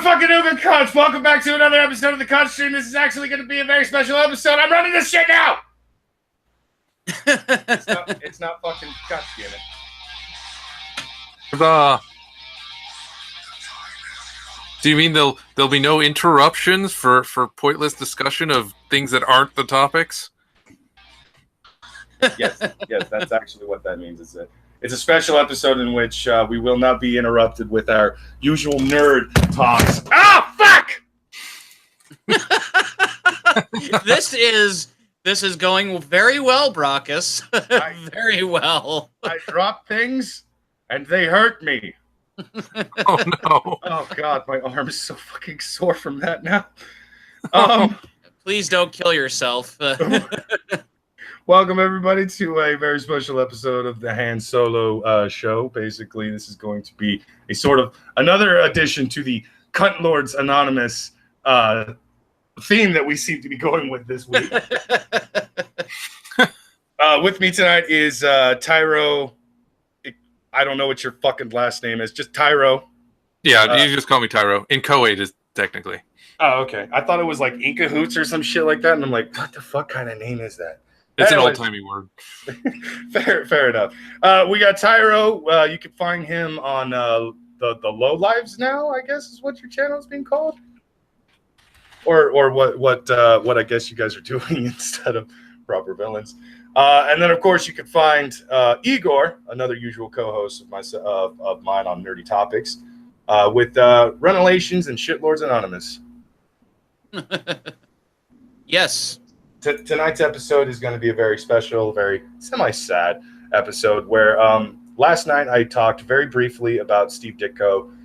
motherfucking Uber Cunts. Welcome back to another episode of the Cunt Stream. This is actually going to be a very special episode. I'm running this shit now. it's not fucking Cunt, damn it. Do you mean there'll be no interruptions for pointless discussion of things that aren't the topics? Yes, that's actually what that means. It's a special episode in which we will not be interrupted with our usual nerd talks. Ah, fuck! This is going very well, Brockus. Very well. I dropped things, and they hurt me. Oh no! Oh god, my arm is so fucking sore from that now. Please don't kill yourself. Welcome everybody to a very special episode of the Han Solo show. Basically, this is going to be a sort of another addition to the Cunt Lords Anonymous theme that we seem to be going with this week. With me tonight is Tyro. I don't know what your fucking last name is. Just Tyro. Yeah, you just call me Tyro. Inchoate is technically. Oh, okay. I thought it was like Inca Hoots or some shit like that, and I'm like, what the fuck kind of name is that? It's Anyways, an old-timey word. Fair enough. We got Tyro. You can find him on the Low Lives now, I guess is what your channel is being called. Or what I guess you guys are doing instead of proper villains. And then, of course, you can find Igor, another usual co-host of mine on Nerdy Topics, with Renovations and Shitlords Anonymous. Yes. Tonight's episode is going to be a very special, very semi-sad episode where last night I talked very briefly about Steve Ditko.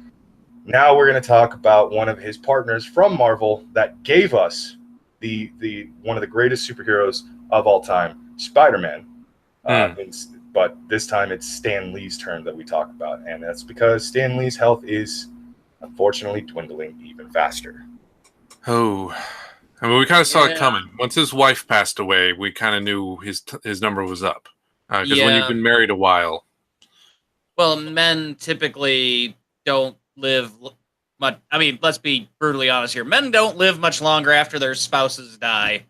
Now we're going to talk about one of his partners from Marvel that gave us the one of the greatest superheroes of all time, Spider-Man. But this time it's Stan Lee's turn that we talk about, and that's because Stan Lee's health is unfortunately dwindling even faster. Oh. I mean, we kind of saw it coming. Once his wife passed away, we kind of knew his number was up. Because when you've been married a while. Well, men typically don't live much. I mean, let's be brutally honest here. Men don't live much longer after their spouses die.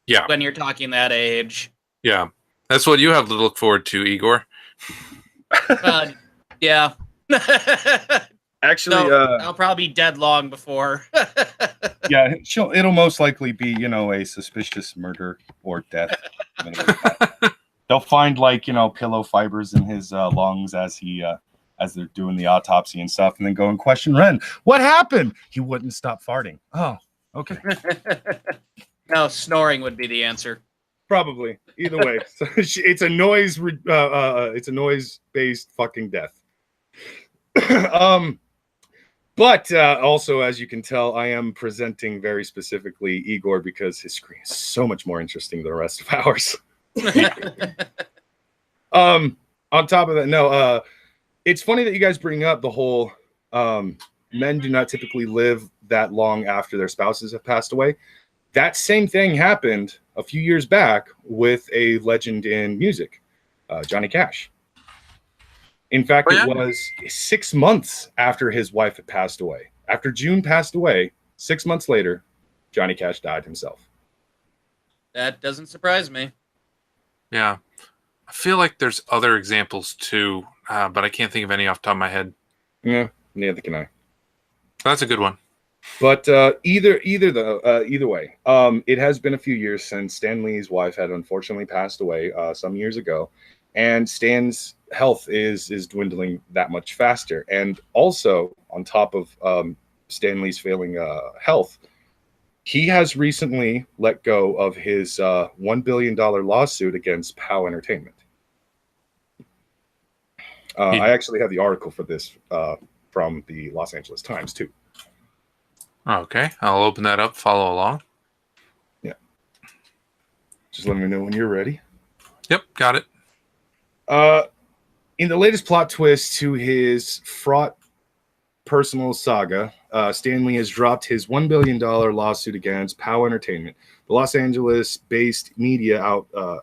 Yeah. When you're talking that age. Yeah. That's what you have to look forward to, Igor. Yeah. Actually, I'll probably be dead long before. Yeah, it'll most likely be, a suspicious murder or death. They'll find pillow fibers in his lungs as they're doing the autopsy and stuff, and then go and question Ren. What happened? He wouldn't stop farting. Oh, okay. No, snoring would be the answer. Probably. Either way, so it's a noise. It's a noise-based fucking death. But also, as you can tell, I am presenting very specifically Igor because his screen is so much more interesting than the rest of ours. On top of that, no, it's funny that you guys bring up the whole men do not typically live that long after their spouses have passed away. That same thing happened a few years back with a legend in music, Johnny Cash. In fact, it was 6 months after his wife had passed away. After June passed away, 6 months later, Johnny Cash died himself. That doesn't surprise me. Yeah. I feel like there's other examples too, but I can't think of any off the top of my head. Yeah, neither can I. That's a good one. But either way, it has been a few years since Stan Lee's wife had unfortunately passed away some years ago, and Stan's health is dwindling that much faster. And also, on top of Stan Lee's failing health, he has recently let go of his $1 billion lawsuit against POW Entertainment. I actually have the article for this from the Los Angeles Times, too. Okay, I'll open that up, follow along. Yeah. Just let me know when you're ready. Yep, got it. In the latest plot twist to his fraught personal saga, Stan Lee has dropped his $1 billion lawsuit against POW Entertainment, the Los Angeles-based media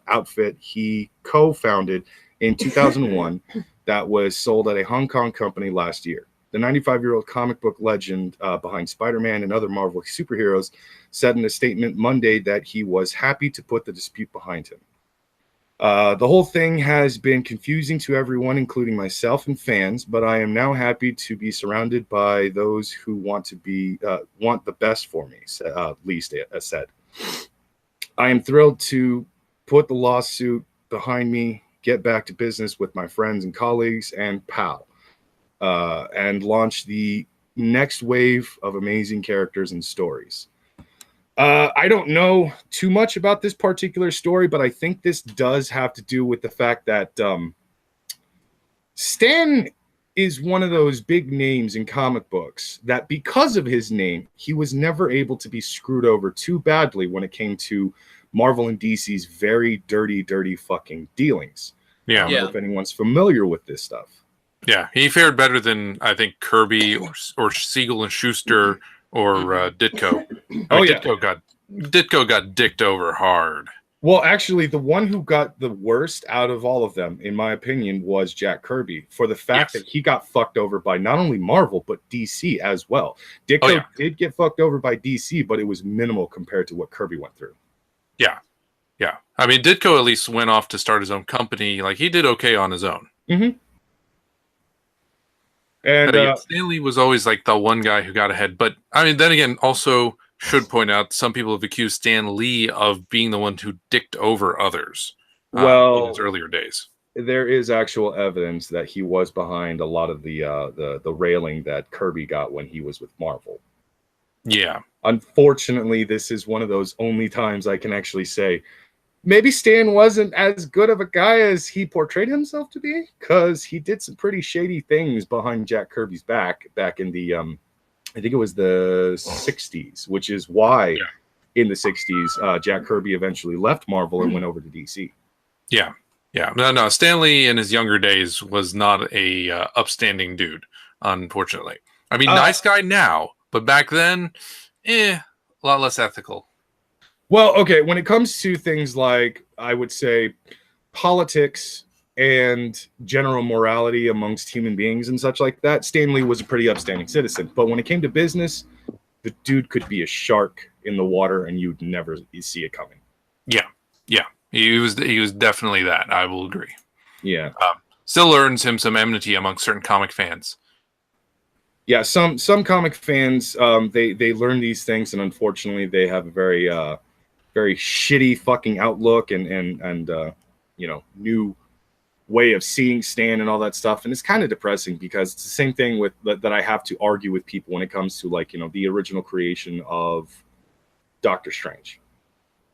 outfit he co-founded in 2001 that was sold at a Hong Kong company last year. the 95-year-old comic book legend behind Spider-Man and other Marvel superheroes, said in a statement Monday that he was happy to put the dispute behind him. The whole thing has been confusing to everyone, including myself and fans, but I am now happy to be surrounded by those who want the best for me, Lee said. I am thrilled to put the lawsuit behind me, get back to business with my friends and colleagues and pal, and launch the next wave of amazing characters and stories. I don't know too much about this particular story, but I think this does have to do with the fact that Stan is one of those big names in comic books that because of his name, he was never able to be screwed over too badly when it came to Marvel and DC's very dirty fucking dealings. Yeah. I don't know if anyone's familiar with this stuff. Yeah, he fared better than I think Kirby or Siegel and Schuster or Ditko. Ditko got dicked over hard. Well, actually, the one who got the worst out of all of them, in my opinion, was Jack Kirby, for the fact that he got fucked over by not only Marvel, but DC as well. Ditko did get fucked over by DC, but it was minimal compared to what Kirby went through. Yeah. Yeah. I mean, Ditko at least went off to start his own company. Like, he did okay on his own. Mm-hmm. And Stan Lee was always like the one guy who got ahead. But, I mean, then again, also should point out some people have accused Stan Lee of being the one who dicked over others in his earlier days. There is actual evidence that he was behind a lot of the railing that Kirby got when he was with Marvel. Yeah. Unfortunately, this is one of those only times I can actually say maybe Stan wasn't as good of a guy as he portrayed himself to be, because he did some pretty shady things behind Jack Kirby's back in the I think it was the 60s, which is why in the 60s Jack Kirby eventually left Marvel and went over to DC. Yeah. Yeah. No, Stan Lee in his younger days was not a upstanding dude, unfortunately. I mean, nice guy now, but back then, a lot less ethical. Well, okay, when it comes to things like, I would say, politics and general morality amongst human beings and such like that, Stan Lee was a pretty upstanding citizen. But when it came to business, the dude could be a shark in the water and you'd never see it coming. Yeah, yeah. He was definitely that. I will agree. Yeah. Still earns him some enmity among certain comic fans. Yeah, some comic fans, they learn these things, and unfortunately, they have a very very shitty fucking outlook and new way of seeing Stan and all that stuff, and it's kind of depressing because it's the same thing with that I have to argue with people when it comes to the original creation of Doctor Strange.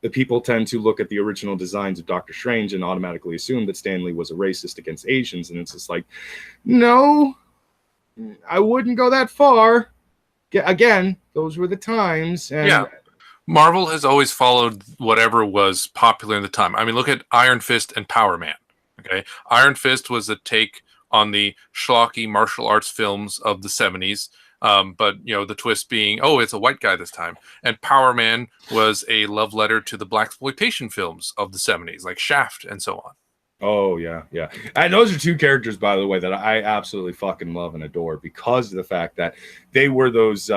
The people tend to look at the original designs of Doctor Strange and automatically assume that Stan Lee was a racist against Asians, and it's just like, no. I wouldn't go that far. Again, those were the times. And yeah. Marvel has always followed whatever was popular in the time. I mean, look at Iron Fist and Power Man. Okay, Iron Fist was a take on the schlocky martial arts films of the 70s. But the twist being, it's a white guy this time. And Power Man was a love letter to the blaxploitation films of the 70s, like Shaft and so on. Oh, yeah. And those are two characters, by the way, that I absolutely fucking love and adore because of the fact that they were those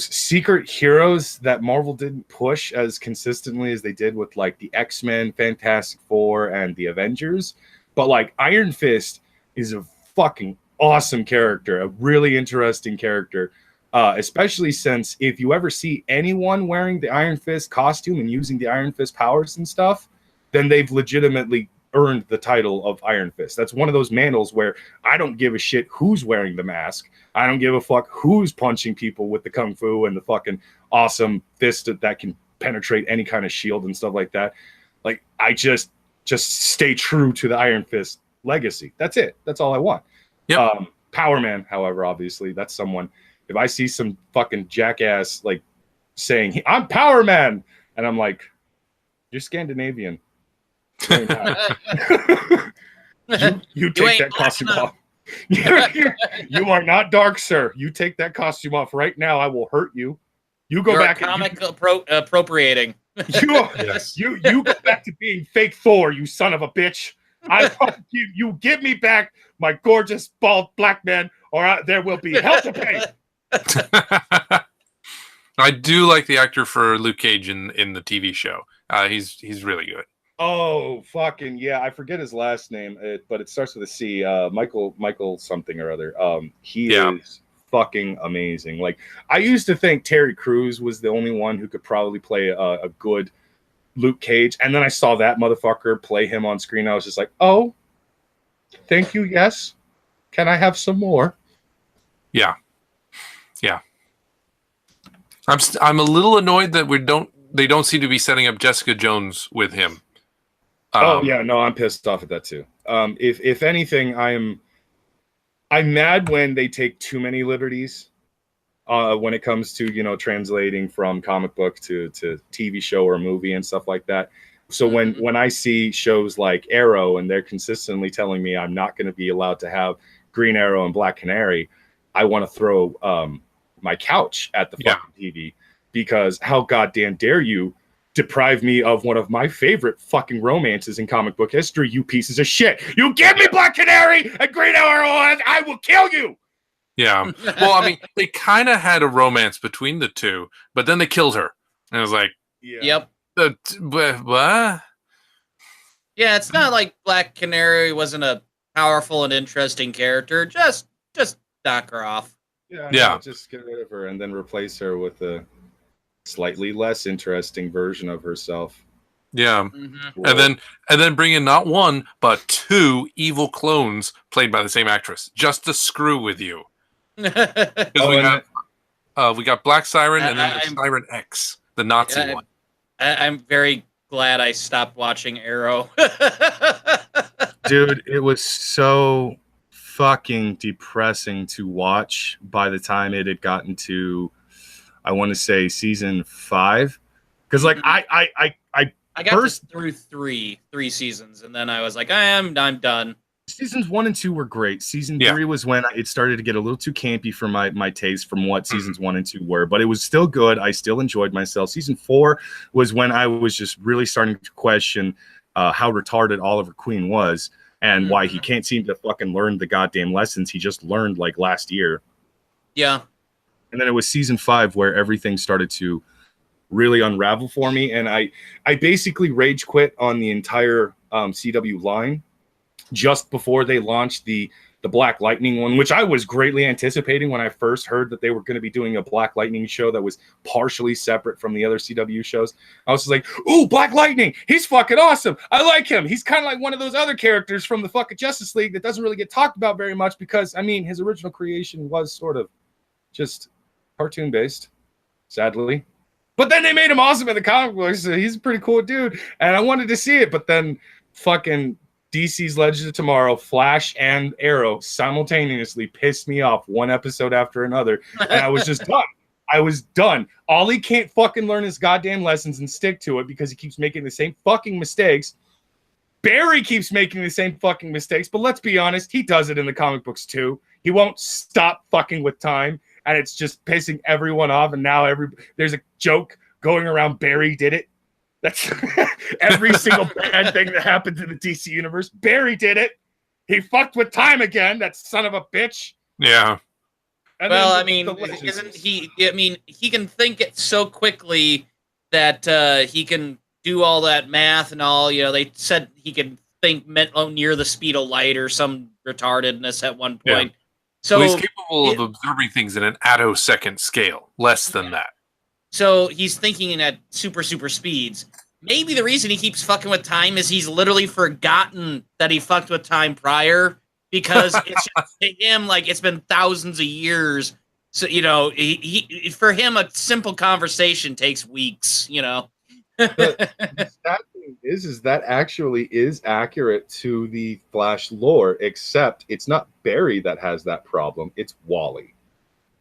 secret heroes that Marvel didn't push as consistently as they did with, like, the X-Men, Fantastic Four, and the Avengers. But, like, Iron Fist is a fucking awesome character, a really interesting character, especially since if you ever see anyone wearing the Iron Fist costume and using the Iron Fist powers and stuff, then they've legitimately earned the title of Iron Fist. That's one of those mantles where I don't give a shit who's wearing the mask. I don't give a fuck who's punching people with the kung fu and the fucking awesome fist that can penetrate any kind of shield and stuff like that. Like, I just stay true to the Iron Fist legacy. That's it. That's all I want. Yep. Power Man, however, obviously, that's someone, if I see some fucking jackass like saying, I'm Power Man, and I'm like, you're Scandinavian. you take that costume off. You are not dark, sir. You take that costume off right now. I will hurt you. You go back. Appropriating. You go back to being fake Thor, you son of a bitch. I you give me back my gorgeous bald black man, or there will be hell to pay. I do like the actor for Luke Cage in the TV show. He's really good. Oh, fucking yeah! I forget his last name, but it starts with a C. Michael something or other. He is fucking amazing. Like, I used to think Terry Crews was the only one who could probably play a good Luke Cage, and then I saw that motherfucker play him on screen. I was just like, oh, thank you. Yes, can I have some more? Yeah. I'm a little annoyed that they don't seem to be setting up Jessica Jones with him. Oh yeah, no, I'm pissed off at that too. If anything, I'm mad when they take too many liberties. When it comes to translating from comic book to TV show or movie and stuff like that. So when I see shows like Arrow and they're consistently telling me I'm not going to be allowed to have Green Arrow and Black Canary, I want to throw my couch at the fucking TV, because how goddamn dare you deprive me of one of my favorite fucking romances in comic book history, you pieces of shit. You give me Black Canary and Green Arrow and I will kill you. Yeah. Well, I mean, they kind of had a romance between the two, but then they killed her. And I was like, Yep. What? Yeah, it's not like Black Canary wasn't a powerful and interesting character. Just knock her off. Yeah. Yeah. Just get rid of her and then replace her with a slightly less interesting version of herself. Yeah. Mm-hmm. And then bring in not one, but two evil clones played by the same actress, just to screw with you. Because we got Black Siren and then there's Siren X, the Nazi one. I'm very glad I stopped watching Arrow. Dude, it was so fucking depressing to watch by the time it had gotten to, I want to say, season 5. Because like I got through three seasons, and then I was like, I'm done. Seasons 1 and 2 were great. Season 3 was when it started to get a little too campy for my taste from what seasons 1 and 2 were, but it was still good. I still enjoyed myself. Season 4 was when I was just really starting to question how retarded Oliver Queen was and why he can't seem to fucking learn the goddamn lessons he just learned like last year. Yeah. And then it was season 5 where everything started to really unravel for me, and I basically rage quit on the entire CW line just before they launched the Black Lightning one, which I was greatly anticipating when I first heard that they were going to be doing a Black Lightning show that was partially separate from the other CW shows. I was just like, ooh, Black Lightning, he's fucking awesome. I like him. He's kind of like one of those other characters from the fucking Justice League that doesn't really get talked about very much because, I mean, his original creation was sort of just cartoon based, sadly. But then they made him awesome in the comic books. So he's a pretty cool dude. And I wanted to see it, but then fucking DC's Legends of Tomorrow, Flash, and Arrow simultaneously pissed me off one episode after another. And I was just done. I was done. Ollie can't fucking learn his goddamn lessons and stick to it because he keeps making the same fucking mistakes. Barry keeps making the same fucking mistakes, but let's be honest, he does it in the comic books too. He won't stop fucking with time, and it's just pissing everyone off. And now there's a joke going around, Barry did it. That's every single bad thing that happens in the DC universe. Barry did it. He fucked with time again, that son of a bitch. Yeah. And well, I mean, isn't he? I mean, he can think it so quickly that he can do all that math and all. You know, they said he can think near the speed of light or some retardedness at one point. Yeah. So he's capable of observing things in an attosecond scale, less than that. So he's thinking at super speeds. Maybe the reason he keeps fucking with time is he's literally forgotten that he fucked with time prior, because it's just to him like it's been thousands of years. So, you know, he for him a simple conversation takes weeks, you know. The sad thing is that actually is accurate to the Flash lore, except it's not Barry that has that problem, it's Wally.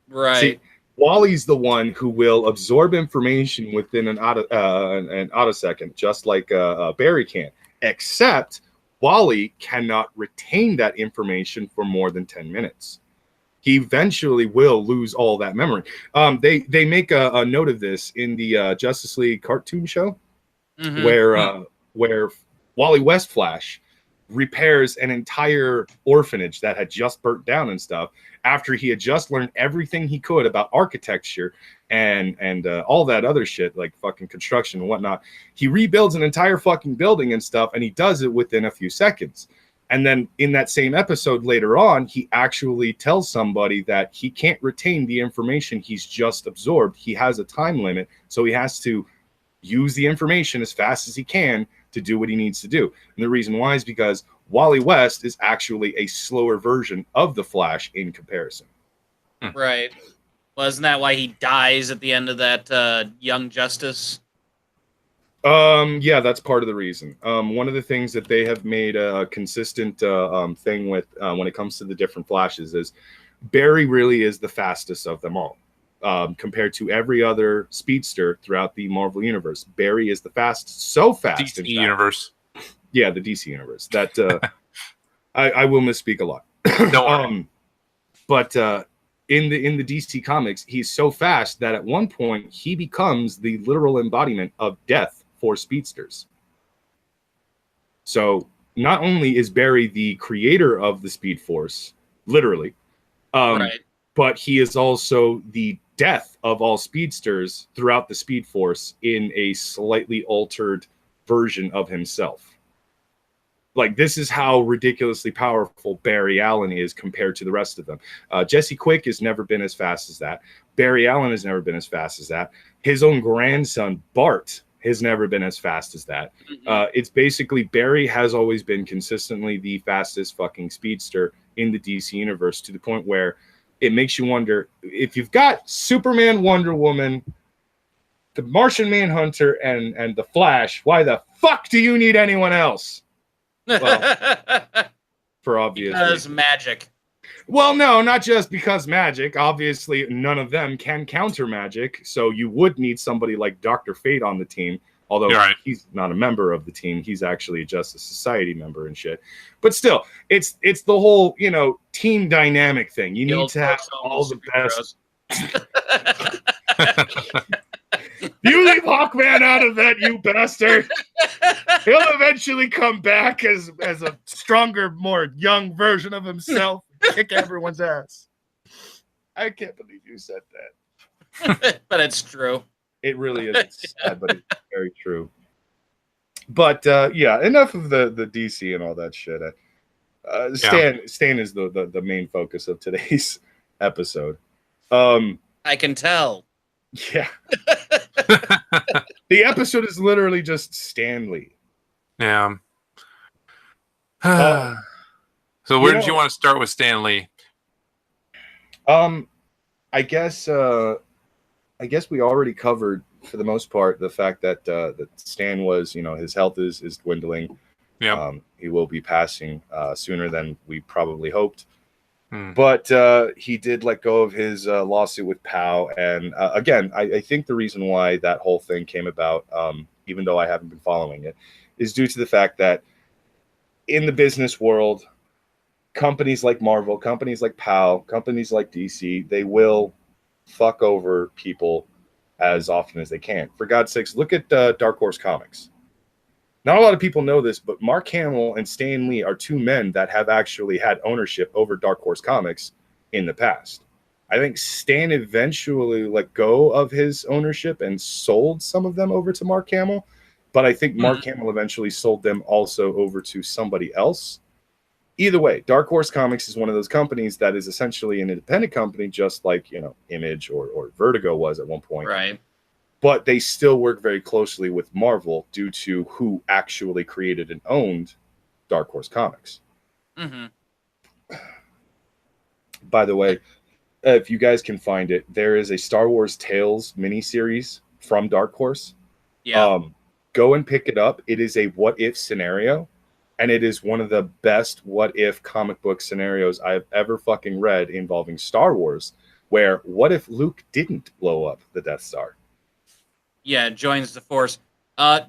Right. See, Wally's the one who will absorb information within an attosecond, just like Barry can. Except Wally cannot retain that information for more than 10 minutes. He eventually will lose all that memory. They make a note of this in the Justice League cartoon show, where Wally West Flash repairs an entire orphanage that had just burnt down and stuff after he had just learned everything he could about architecture and all that other shit, like fucking construction and whatnot. He rebuilds an entire fucking building and stuff, and he does it within a few seconds. And then in that same episode later on, he actually tells somebody that he can't retain the information he's just absorbed. He has a time limit, so he has to use the information as fast as he can to do what he needs to do. And the reason why is because Wally West is actually a slower version of the Flash in comparison. Right. Wasn't that why he dies at the end of that Young Justice? Yeah, that's part of the reason. One of the things that they have made a consistent thing with when it comes to the different Flashes is Barry really is the fastest of them all. Compared to every other speedster throughout the Marvel Universe, Barry is the fastest. So fast. DC Universe. Yeah, the DC Universe. That I will misspeak a lot. But in the DC comics, he's so fast that at one point he becomes the literal embodiment of death for speedsters. So not only is Barry the creator of the Speed Force, literally, Right. but he is also the death of all speedsters throughout the Speed Force in a slightly altered version of himself. Like, this is how ridiculously powerful Barry Allen is compared to the rest of them. Jesse Quick has never been as fast as that. Barry Allen has never been as fast as that. His own grandson, Bart, has never been as fast as that. It's basically Barry has always been consistently the fastest fucking speedster in the DC universe, to the point where it makes you wonder, if you've got Superman, Wonder Woman, the Martian Manhunter, and the Flash, why the fuck do you need anyone else? Well, for obvious Because reasons. magic. Well, no, not just because magic. Obviously, none of them can counter magic, so you would need somebody like Dr. Fate on the team, although he's not a member of the team. He's actually a Justice Society member and shit. But still, it's the whole, team dynamic thing. You need to have all the best. You leave Hawkman out of that, you bastard. He'll eventually come back as a stronger, more young version of himself. Kick everyone's ass. I can't believe you said that. But it's true. It really is. It's sad, but it's very true. But yeah, enough of the DC and all that shit. Stan is the main focus of today's episode. I can tell. Yeah. The episode is literally just Stan Lee. Yeah. So where did you want to start with Stan Lee? I guess we already covered, for the most part, the fact that that Stan was, his health is dwindling. Yeah. He will be passing sooner than we probably hoped. But he did let go of his lawsuit with POW. And again, I think the reason why that whole thing came about, even though I haven't been following it, is due to the fact that in the business world, companies like Marvel, companies like POW, companies like DC, they will fuck over people as often as they can. For God's sakes, look at Dark Horse Comics. Not a lot of people know this, but Mark Hamill and Stan Lee are two men that have actually had ownership over Dark Horse Comics in the past. I think Stan eventually let go of his ownership and sold some of them over to Mark Hamill, but I think Mark Hamill eventually sold them also over to somebody else. Either way, Dark Horse Comics is one of those companies that is essentially an independent company, just like, Image or Vertigo was at one point. Right. But they still work very closely with Marvel due to who actually created and owned Dark Horse Comics. By the way, if you guys can find it, there is a Star Wars Tales miniseries from Dark Horse. Yeah. Go and pick it up. It is a what-if scenario, and it is one of the best what-if comic book scenarios I've ever fucking read involving Star Wars, where what if Luke didn't blow up the Death Star? Yeah, joins the Force.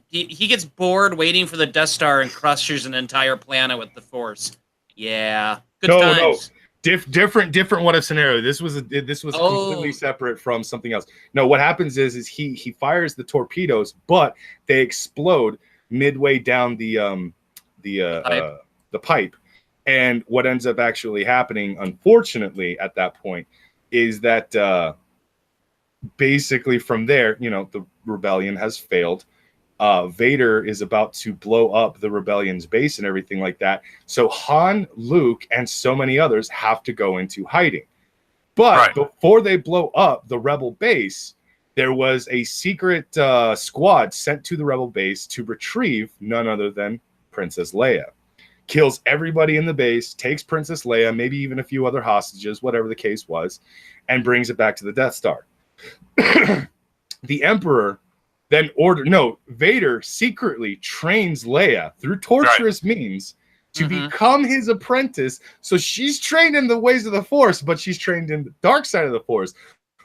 He gets bored waiting for the Death Star and crushes an entire planet with the Force. Yeah, good times. No, different what if scenario. This was completely separate from something else. No, what happens is he fires the torpedoes, but they explode midway down the the pipe. And what ends up actually happening, unfortunately, at that point, is that basically from there, the rebellion has failed. Vader is about to blow up the rebellion's base and everything like that. So Han, Luke, and so many others have to go into hiding. But before they blow up the rebel base, there was a secret squad sent to the rebel base to retrieve none other than Princess Leia. Kills everybody in the base, takes Princess Leia, maybe even a few other hostages, whatever the case was, and brings it back to the Death Star. The Emperor then Vader secretly trains Leia through torturous means to become his apprentice. So she's trained in the ways of the Force, but she's trained in the dark side of the Force.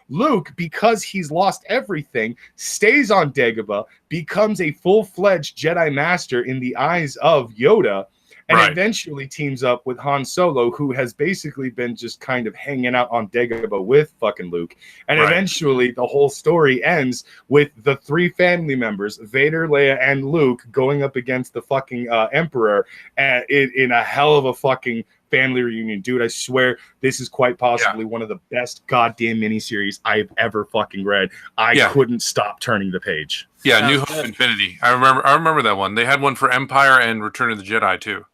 Luke, because he's lost everything, stays on Dagobah, becomes a full-fledged Jedi Master in the eyes of Yoda, and eventually teams up with Han Solo, who has basically been just kind of hanging out on Dagobah with fucking Luke. And eventually the whole story ends with the three family members, Vader, Leia, and Luke, going up against the fucking Emperor in a hell of a fucking family reunion. Dude, I swear this is quite possibly one of the best goddamn miniseries I've ever fucking read. I couldn't stop turning the page. Yeah, New Hope Infinity. I remember that one. They had one for Empire and Return of the Jedi too.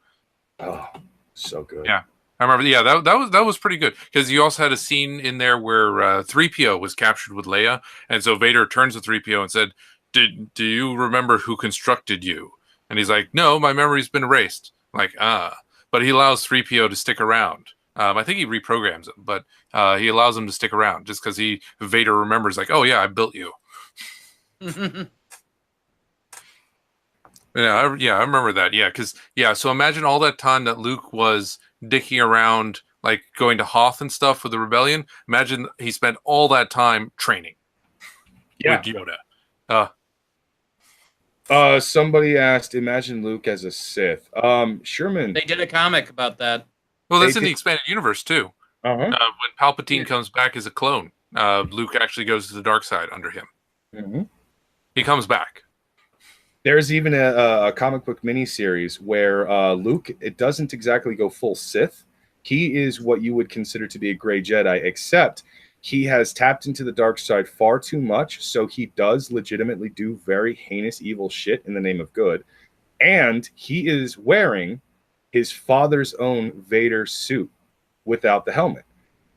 Oh, so good. Yeah, I remember. Yeah, that was pretty good, because you also had a scene in there where 3PO was captured with Leia, and so Vader turns to 3PO and said, "Do you remember who constructed you?" And he's like, "No, my memory's been erased." Like, but he allows 3PO to stick around. I think he reprograms him, but he allows him to stick around just because Vader remembers, like, "Oh yeah, I built you." I remember that. Yeah, because so imagine all that time that Luke was dicking around, like going to Hoth and stuff with the rebellion. Imagine he spent all that time training with Yoda. Somebody asked, imagine Luke as a Sith. Sherman. They did a comic about that. Well, that's in the expanded universe too. When Palpatine comes back as a clone, Luke actually goes to the dark side under him. He comes back. There's even a comic book miniseries where Luke, it doesn't exactly go full Sith. He is what you would consider to be a gray Jedi, except he has tapped into the dark side far too much, so he does legitimately do very heinous, evil shit in the name of good. And he is wearing his father's own Vader suit without the helmet,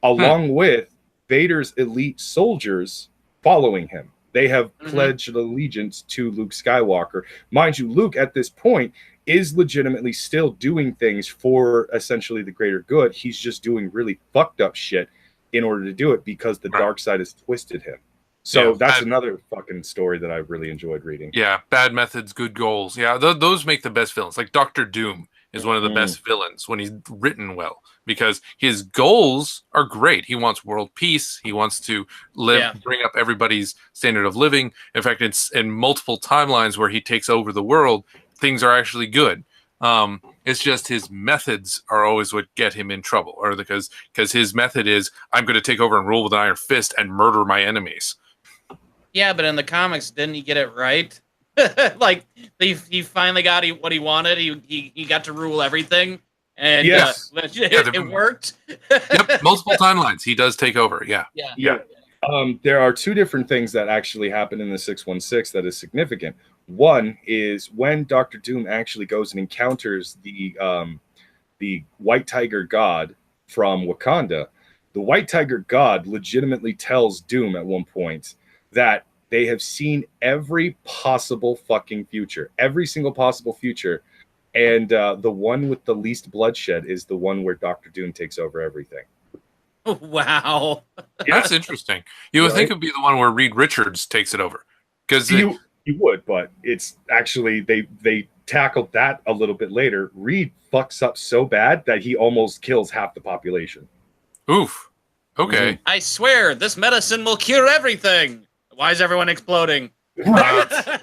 along with Vader's elite soldiers following him. They have pledged allegiance to Luke Skywalker. Mind you, Luke, at this point, is legitimately still doing things for essentially the greater good. He's just doing really fucked up shit in order to do it because the dark side has twisted him. So that's another fucking story that I really enjoyed reading. Yeah, bad methods, good goals. Yeah, those make the best villains. Like Dr. Doom is one of the best villains when he's written well, because his goals are great. He wants world peace. He wants to bring up everybody's standard of living. In fact, it's in multiple timelines where he takes over the world, things are actually good. It's just his methods are always what get him in trouble, or because his method is, I'm going to take over and rule with an iron fist and murder my enemies. Yeah, but in the comics, didn't he get it right? Like he finally got what he wanted. He got to rule everything, and it worked. Yep, multiple timelines. He does take over. Yeah. There are two different things that actually happen in the 616 that is significant. One is when Dr. Doom actually goes and encounters the White Tiger God from Wakanda. The White Tiger God legitimately tells Doom at one point that they have seen every possible fucking future, every single possible future. And the one with the least bloodshed is the one where Dr. Doom takes over everything. Wow. That's interesting. You would think it would be the one where Reed Richards takes it over. Because you would, but it's actually, they tackled that a little bit later. Reed fucks up so bad that he almost kills half the population. Oof. Okay. I swear, this medicine will cure everything. Why is everyone exploding? Yeah,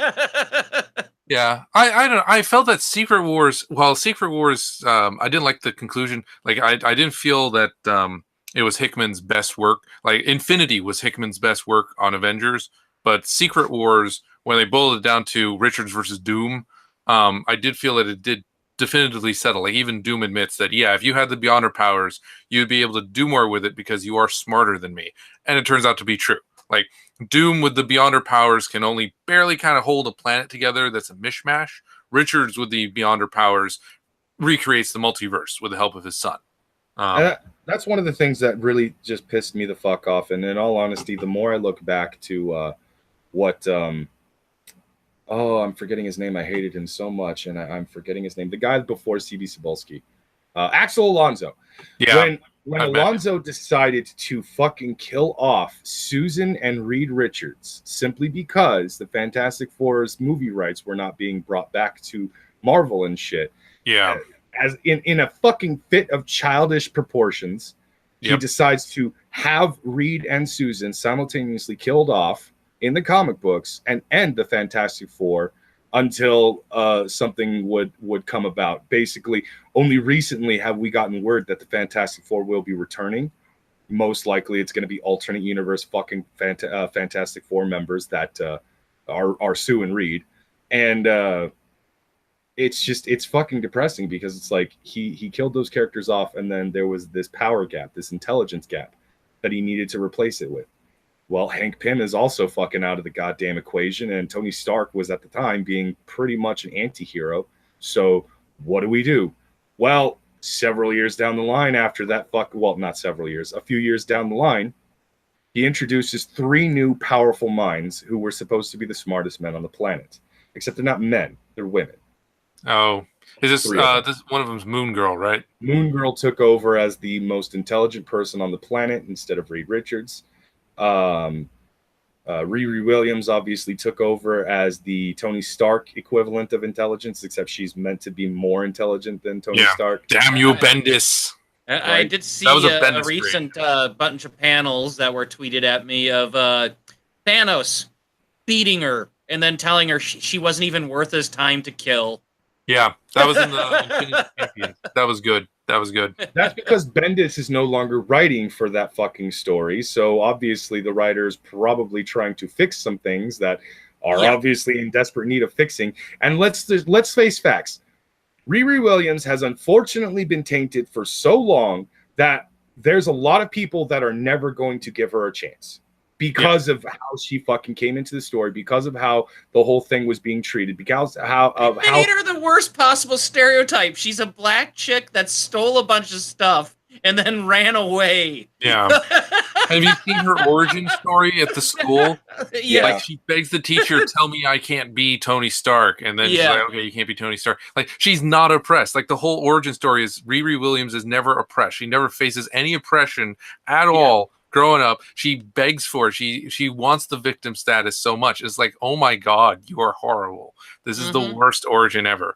I don't know. I felt that Secret Wars, I didn't like the conclusion. Like, I didn't feel that it was Hickman's best work. Like, Infinity was Hickman's best work on Avengers, but Secret Wars, when they boiled it down to Richards versus Doom, I did feel that it did definitively settled. Like even Doom admits that, yeah, if you had the Beyonder powers, you'd be able to do more with it because you are smarter than me. And it turns out to be true. Like Doom with the Beyonder powers can only barely kind of hold a planet together that's a mishmash. Richards with the Beyonder powers recreates the multiverse with the help of his son. That's one of the things that really just pissed me the fuck off. And in all honesty, the more I look back to I'm forgetting his name. I hated him so much, and I'm forgetting his name. The guy before C.B. Cebulski, Axel Alonso. Yeah. When Alonso decided to fucking kill off Susan and Reed Richards simply because the Fantastic Four's movie rights were not being brought back to Marvel and shit. Yeah. As in a fucking fit of childish proportions, he decides to have Reed and Susan simultaneously killed off in the comic books and end the Fantastic Four until something would come about. Basically, only recently have we gotten word that the Fantastic Four will be returning. Most likely, it's going to be alternate universe fucking Fantastic Four members that are Sue and Reed, and it's fucking depressing because it's like he killed those characters off, and then there was this power gap, this intelligence gap that he needed to replace it with. Well, Hank Pym is also fucking out of the goddamn equation, and Tony Stark was at the time being pretty much an anti-hero. So what do? Well, several years down the line after that not several years, a few years down the line, he introduces 3 new powerful minds who were supposed to be the smartest men on the planet. Except they're not men, they're women. Oh, is this this one of them's Moon Girl, right? Moon Girl took over as the most intelligent person on the planet instead of Reed Richards. Riri Williams obviously took over as the Tony Stark equivalent of intelligence, except she's meant to be more intelligent than Tony Stark. Damn you, Bendis. I did see a recent bunch of panels that were tweeted at me of Thanos beating her and then telling her she wasn't even worth his time to kill. Yeah, that was in the Infinity Champions. That was good. That's because Bendis is no longer writing for that fucking story. So obviously the writer's probably trying to fix some things that are obviously in desperate need of fixing. And let's face facts. Riri Williams has unfortunately been tainted for so long that there's a lot of people that are never going to give her a chance because of how she fucking came into the story, because of how the whole thing was being treated, because they made her the worst possible stereotype. She's a black chick that stole a bunch of stuff and then ran away. Yeah. Have you seen her origin story at the school? Yeah. Like she begs the teacher, tell me I can't be Tony Stark. And then she's like, okay, you can't be Tony Stark. Like she's not oppressed. Like the whole origin story is Riri Williams is never oppressed. She never faces any oppression at all. Growing up, she begs for it. She wants the victim status so much. It's like, oh my God, you are horrible. This is the worst origin ever.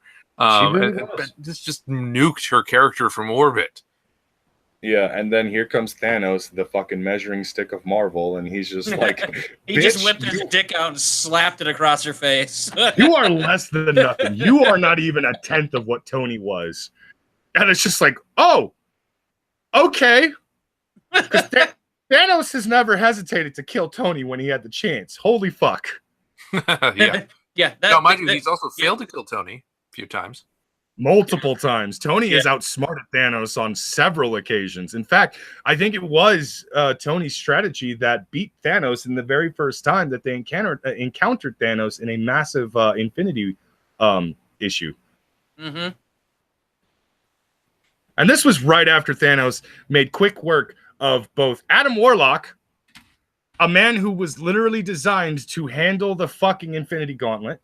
This just nuked her character from orbit. Yeah, and then here comes Thanos, the fucking measuring stick of Marvel, and he's just like... he just whipped his dick out and slapped it across her face. You are less than nothing. You are not even a tenth of what Tony was. And it's just like, oh, okay. Thanos has never hesitated to kill Tony when he had the chance. Holy fuck. Yeah. Mind you, he's also failed to kill Tony a few times. Multiple times. Tony has outsmarted Thanos on several occasions. In fact, I think it was Tony's strategy that beat Thanos in the very first time that they encountered Thanos in a massive Infinity issue. Mm-hmm. And this was right after Thanos made quick work of both Adam Warlock, a man who was literally designed to handle the fucking Infinity Gauntlet,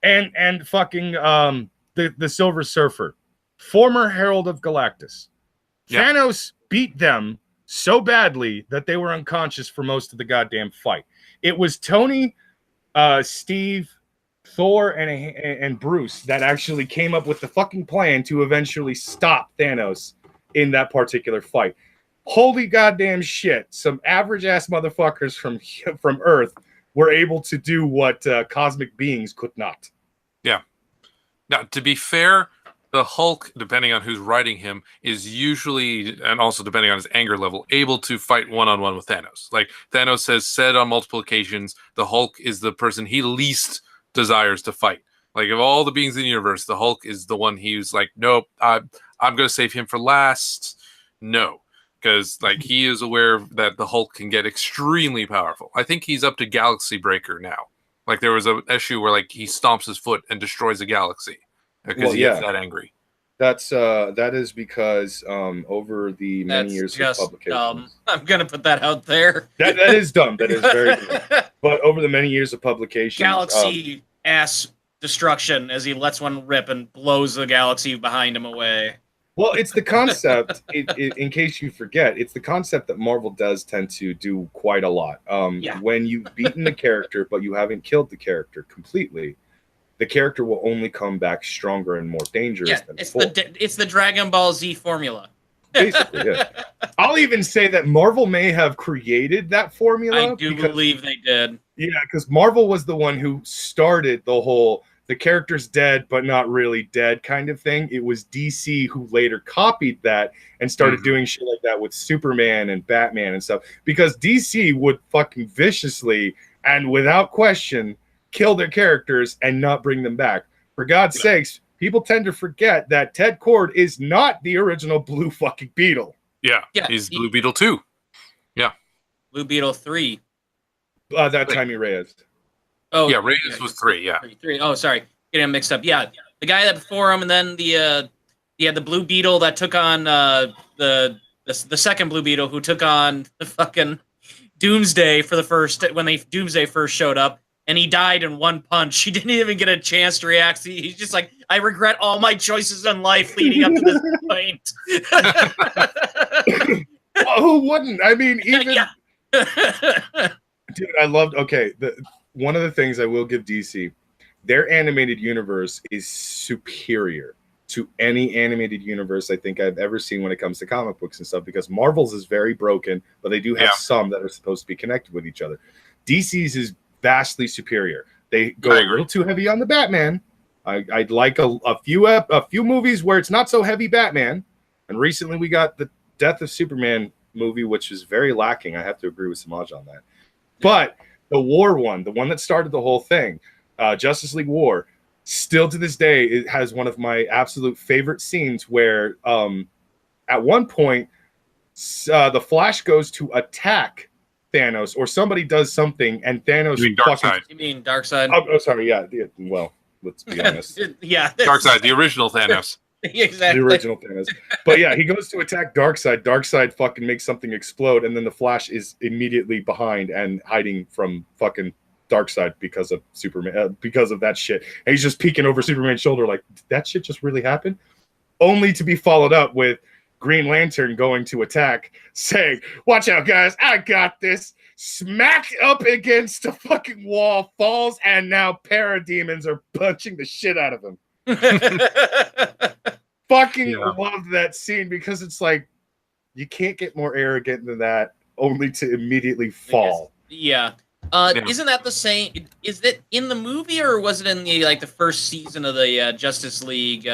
and fucking the Silver Surfer, former Herald of Galactus. Yeah. Thanos beat them so badly that they were unconscious for most of the goddamn fight. It was Tony, Steve, Thor, and Bruce that actually came up with the fucking plan to eventually stop Thanos in that particular fight. Holy goddamn shit. Some average-ass motherfuckers from Earth were able to do what cosmic beings could not. Yeah. Now, to be fair, the Hulk, depending on who's writing him, is usually, and also depending on his anger level, able to fight one-on-one with Thanos. Like, Thanos has said on multiple occasions, the Hulk is the person he least desires to fight. Like of all the beings in the universe, the Hulk is the one he was like, nope, I'm going to save him for last. No, because like he is aware that the Hulk can get extremely powerful. I think he's up to Galaxy Breaker now. Like there was an issue where like he stomps his foot and destroys a galaxy because he gets that angry. That is because over the many years of publication, I'm gonna put that out there. That is dumb. That is very dumb. But over the many years of publication, galaxy ass destruction as he lets one rip and blows the galaxy behind him away. Well, it's the concept. In case you forget, it's the concept that Marvel does tend to do quite a lot. When you've beaten the character, but you haven't killed the character completely, the character will only come back stronger and more dangerous than before. It's the Dragon Ball Z formula. Basically, yeah. I'll even say that Marvel may have created that formula. I do believe they did. Yeah, because Marvel was the one who started the whole the character's dead but not really dead kind of thing. It was DC who later copied that and started doing shit like that with Superman and Batman and stuff. Because DC would fucking viciously and without question kill their characters and not bring them back. For God's sakes, people tend to forget that Ted Kord is not the original Blue fucking Beetle. Yeah, he's Blue Beetle 2. Yeah. Blue Beetle 3. That time he Reyes. Oh, yeah, Reyes was 3, yeah. 3. Oh, sorry. Getting him mixed up. Yeah, the guy that before him, and then the Blue Beetle that took on the second Blue Beetle who took on the fucking Doomsday for the first, when Doomsday first showed up. And he died in one punch. He didn't even get a chance to react. He's just like, I regret all my choices in life leading up to this point. Well, who wouldn't? I mean, even... Dude, I loved... Okay, one of the things I will give DC, their animated universe is superior to any animated universe I think I've ever seen when it comes to comic books and stuff, because Marvel's is very broken, but they do have some that are supposed to be connected with each other. DC's is vastly superior. They go a little too heavy on the Batman. I'd like a few movies where it's not so heavy Batman. And recently we got the Death of Superman movie, which is very lacking. I have to agree with Samaj on that. But the War one, the one that started the whole thing, Justice League War, still to this day, it has one of my absolute favorite scenes where at one point the Flash goes to attack Thanos, or somebody does something, and Thanos. You mean Darkseid? You mean Darkseid? Oh, sorry. Yeah. Well, let's be honest. Yeah. Darkseid, the original Thanos. Exactly. The original Thanos. But yeah, he goes to attack Darkseid. Darkseid fucking makes something explode, and then the Flash is immediately behind and hiding from fucking Darkseid because of Superman, because of that shit. And he's just peeking over Superman's shoulder, like, did that shit just really happen? Only to be followed up with Green Lantern going to attack, saying, watch out, guys, I got this. Smack up against the fucking wall, falls, and now parademons are punching the shit out of him. Fucking love that scene, because it's like, you can't get more arrogant than that, only to immediately fall. Yeah. Isn't that the same? Is it in the movie, or was it in the first season of the Justice League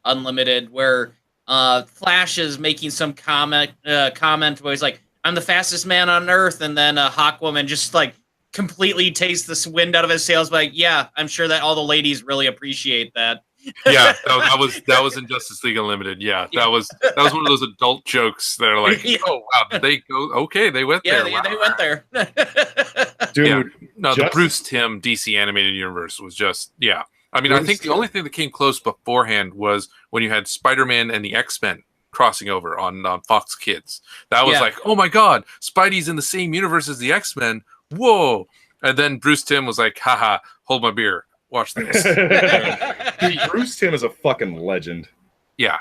Unlimited, where Flash is making some comment where he's like, I'm the fastest man on Earth, and then Hawkwoman just like completely takes this wind out of his sails, like, yeah, I'm sure that all the ladies really appreciate that. Yeah, that was in Justice League Unlimited. Yeah, that was one of those adult jokes that are like, oh wow, did they go? Okay, they went there. Yeah, they went there. Dude, the Bruce Timm DC animated universe was just I mean, I think the only thing that came close beforehand was when you had Spider-Man and the X-Men crossing over on Fox Kids. That was like, oh my god, Spidey's in the same universe as the X-Men. Whoa! And then Bruce Timm was like, haha, hold my beer. Watch this. Dude, Bruce Timm is a fucking legend. Yeah.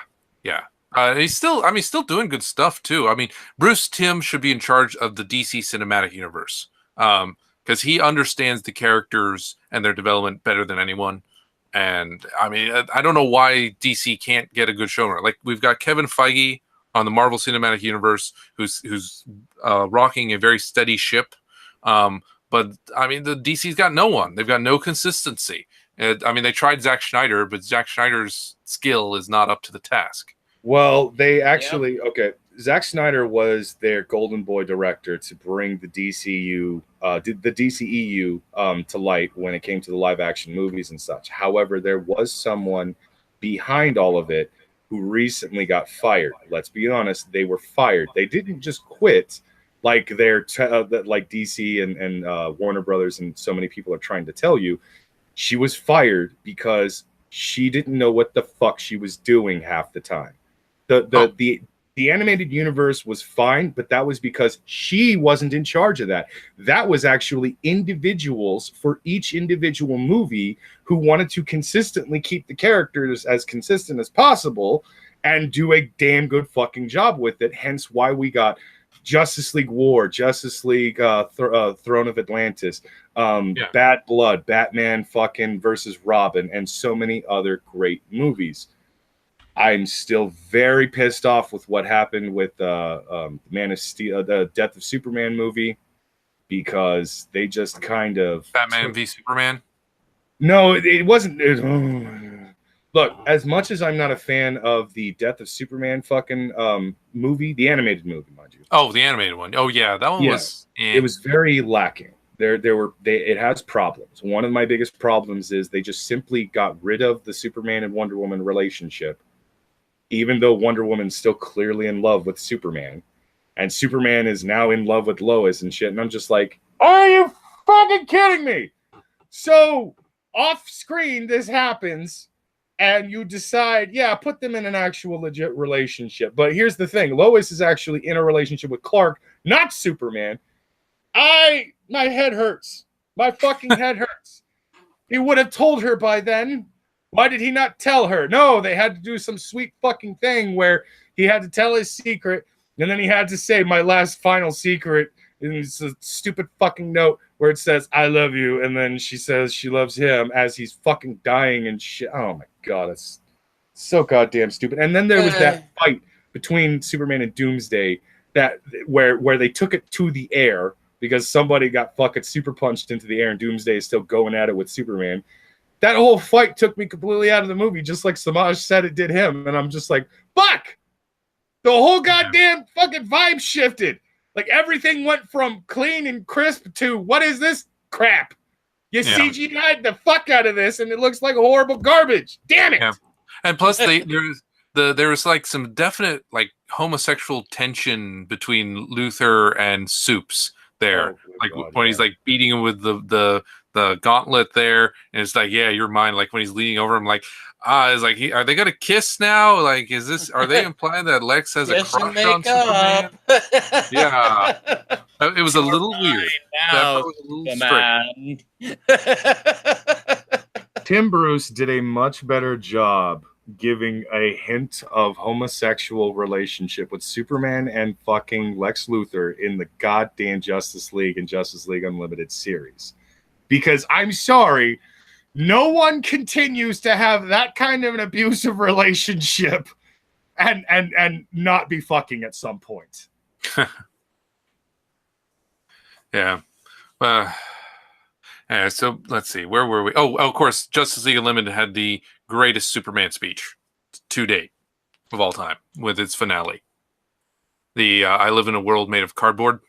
He's still doing good stuff too. I mean, Bruce Timm should be in charge of the DC cinematic universe because he understands the characters and their development better than anyone. And I mean, I don't know why DC can't get a good showrunner. Like, we've got Kevin Feige on the Marvel Cinematic Universe, who's rocking a very steady ship. But I mean, the DC's got no one. They've got no consistency. I mean, they tried Zack Snyder, but Zack Snyder's skill is not up to the task. Well, they actually okay. Zack Snyder was their golden boy director to bring the DCEU to light when it came to the live action movies and such. However, there was someone behind all of it who recently got fired. Let's be honest, they were fired. They didn't just quit like like DC and Warner Brothers and so many people are trying to tell you. She was fired because she didn't know what the fuck she was doing half the time. The animated universe was fine, but that was because she wasn't in charge of that. That was actually individuals for each individual movie who wanted to consistently keep the characters as consistent as possible and do a damn good fucking job with it. Hence why we got Justice League War, Justice League Throne of Atlantis, Bad Blood, Batman fucking versus Robin, and so many other great movies. I'm still very pissed off with what happened with Man of Steel, the Death of Superman movie, because they just kind of Batman v Superman. No, it wasn't. Look, as much as I'm not a fan of the Death of Superman fucking movie, the animated movie, mind you. Oh, the animated one. Oh yeah, that one was. It was very lacking. It has problems. One of my biggest problems is they just simply got rid of the Superman and Wonder Woman relationship. Even though Wonder Woman's still clearly in love with Superman, and Superman is now in love with Lois and shit, and I'm just like, are you fucking kidding me? So off screen, this happens, and you decide, yeah, put them in an actual legit relationship. But here's the thing: Lois is actually in a relationship with Clark, not Superman. My head hurts. My fucking head hurts. He would have told her by then. Why did he not tell her? No, they had to do some sweet fucking thing where he had to tell his secret, and then he had to say my last final secret. And it's a stupid fucking note where it says, I love you. And then she says she loves him as he's fucking dying and shit. Oh my God, it's so goddamn stupid. And then there was that fight between Superman and Doomsday where they took it to the air because somebody got fucking super punched into the air and Doomsday is still going at it with Superman. That whole fight took me completely out of the movie, just like Samaj said it did him. And I'm just like, fuck! The whole goddamn fucking vibe shifted. Like, everything went from clean and crisp to, what is this crap? You CGI'd the fuck out of this, and it looks like horrible garbage. Damn it! Yeah. And plus, there was like some definite like homosexual tension between Luther and Soups there. When he's like beating him with the gauntlet there, and it's like, yeah, you're mine. Like when he's leaning over him, like, it's like, are they gonna kiss now? Like, are they implying that Lex has a crush on Superman? Yeah, it was a little weird. That was a little strict. Tim Bruce did a much better job giving a hint of homosexual relationship with Superman and fucking Lex Luthor in the goddamn Justice League and Justice League Unlimited series. Because I'm sorry, no one continues to have that kind of an abusive relationship and not be fucking at some point. Yeah. So let's see. Where were we? Oh, of course, Justice League Unlimited had the greatest Superman speech to date of all time with its finale. The I live in a world made of cardboard.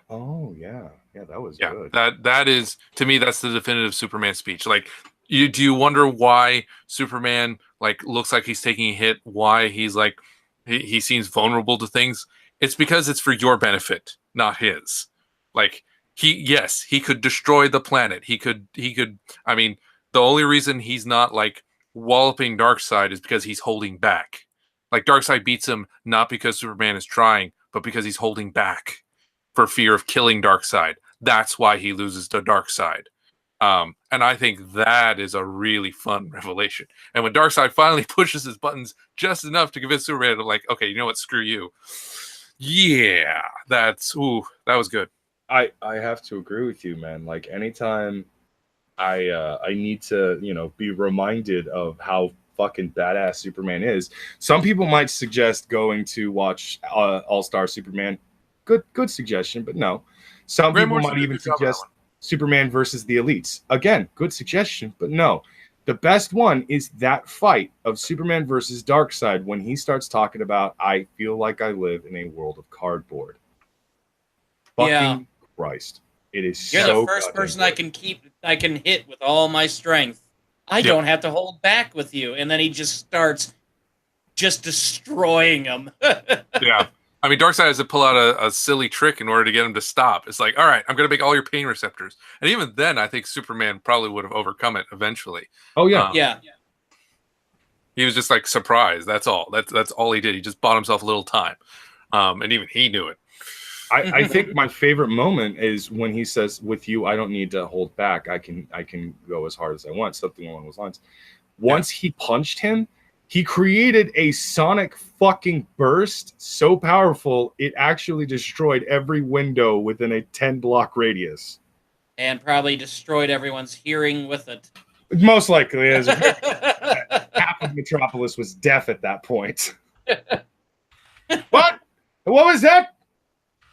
Oh, yeah. Yeah, that was good. That is, to me, that's the definitive Superman speech. Like, do you wonder why Superman like looks like he's taking a hit? Why he's like he seems vulnerable to things? It's because it's for your benefit, not his. Like he could destroy the planet. He could. I mean, the only reason he's not like walloping Darkseid is because he's holding back. Like Darkseid beats him not because Superman is trying, but because he's holding back for fear of killing Darkseid. That's why he loses to Darkseid. And I think that is a really fun revelation. And when Darkseid finally pushes his buttons just enough to convince Superman, I'm like, okay, you know what? Screw you. Yeah, that was good. I have to agree with you, man. Like anytime I need to, be reminded of how fucking badass Superman is. Some people might suggest going to watch All-Star Superman. Good suggestion, but no. Some people might even suggest Superman versus the Elites. Again, good suggestion, but no. The best one is that fight of Superman versus Darkseid when he starts talking about, I feel like I live in a world of cardboard. Fucking Christ. It is You're so the first goddamn person good. I can hit with all my strength. I don't have to hold back with you. And then he just starts just destroying him. Yeah. I mean, Darkseid has to pull out a silly trick in order to get him to stop. It's like, all right, I'm going to make all your pain receptors. And even then, I think Superman probably would have overcome it eventually. Oh, yeah. Yeah. He was just like surprised. That's all. That's all he did. He just bought himself a little time. And even he knew it. I think my favorite moment is when he says, with you, I don't need to hold back. I can go as hard as I want. Something along those lines. Once he punched him, he created a sonic fucking burst so powerful it actually destroyed every window within a 10-block radius. And probably destroyed everyone's hearing with it. Most likely, as half of Metropolis was deaf at that point. What? What was that?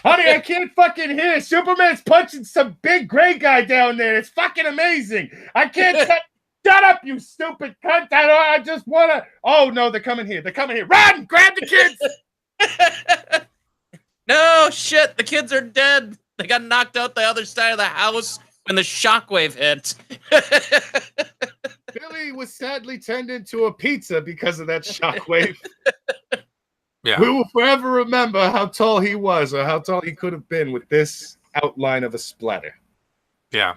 Honey, I can't fucking hear. Superman's punching some big gray guy down there. It's fucking amazing. I can't... Shut up, you stupid cunt. I just want to... Oh, no, they're coming here. They're coming here. Run! Grab the kids! No, shit. The kids are dead. They got knocked out the other side of the house when the shockwave hit. Billy was sadly turned into a pizza because of that shockwave. Yeah. We will forever remember how tall he was or how tall he could have been with this outline of a splatter. Yeah.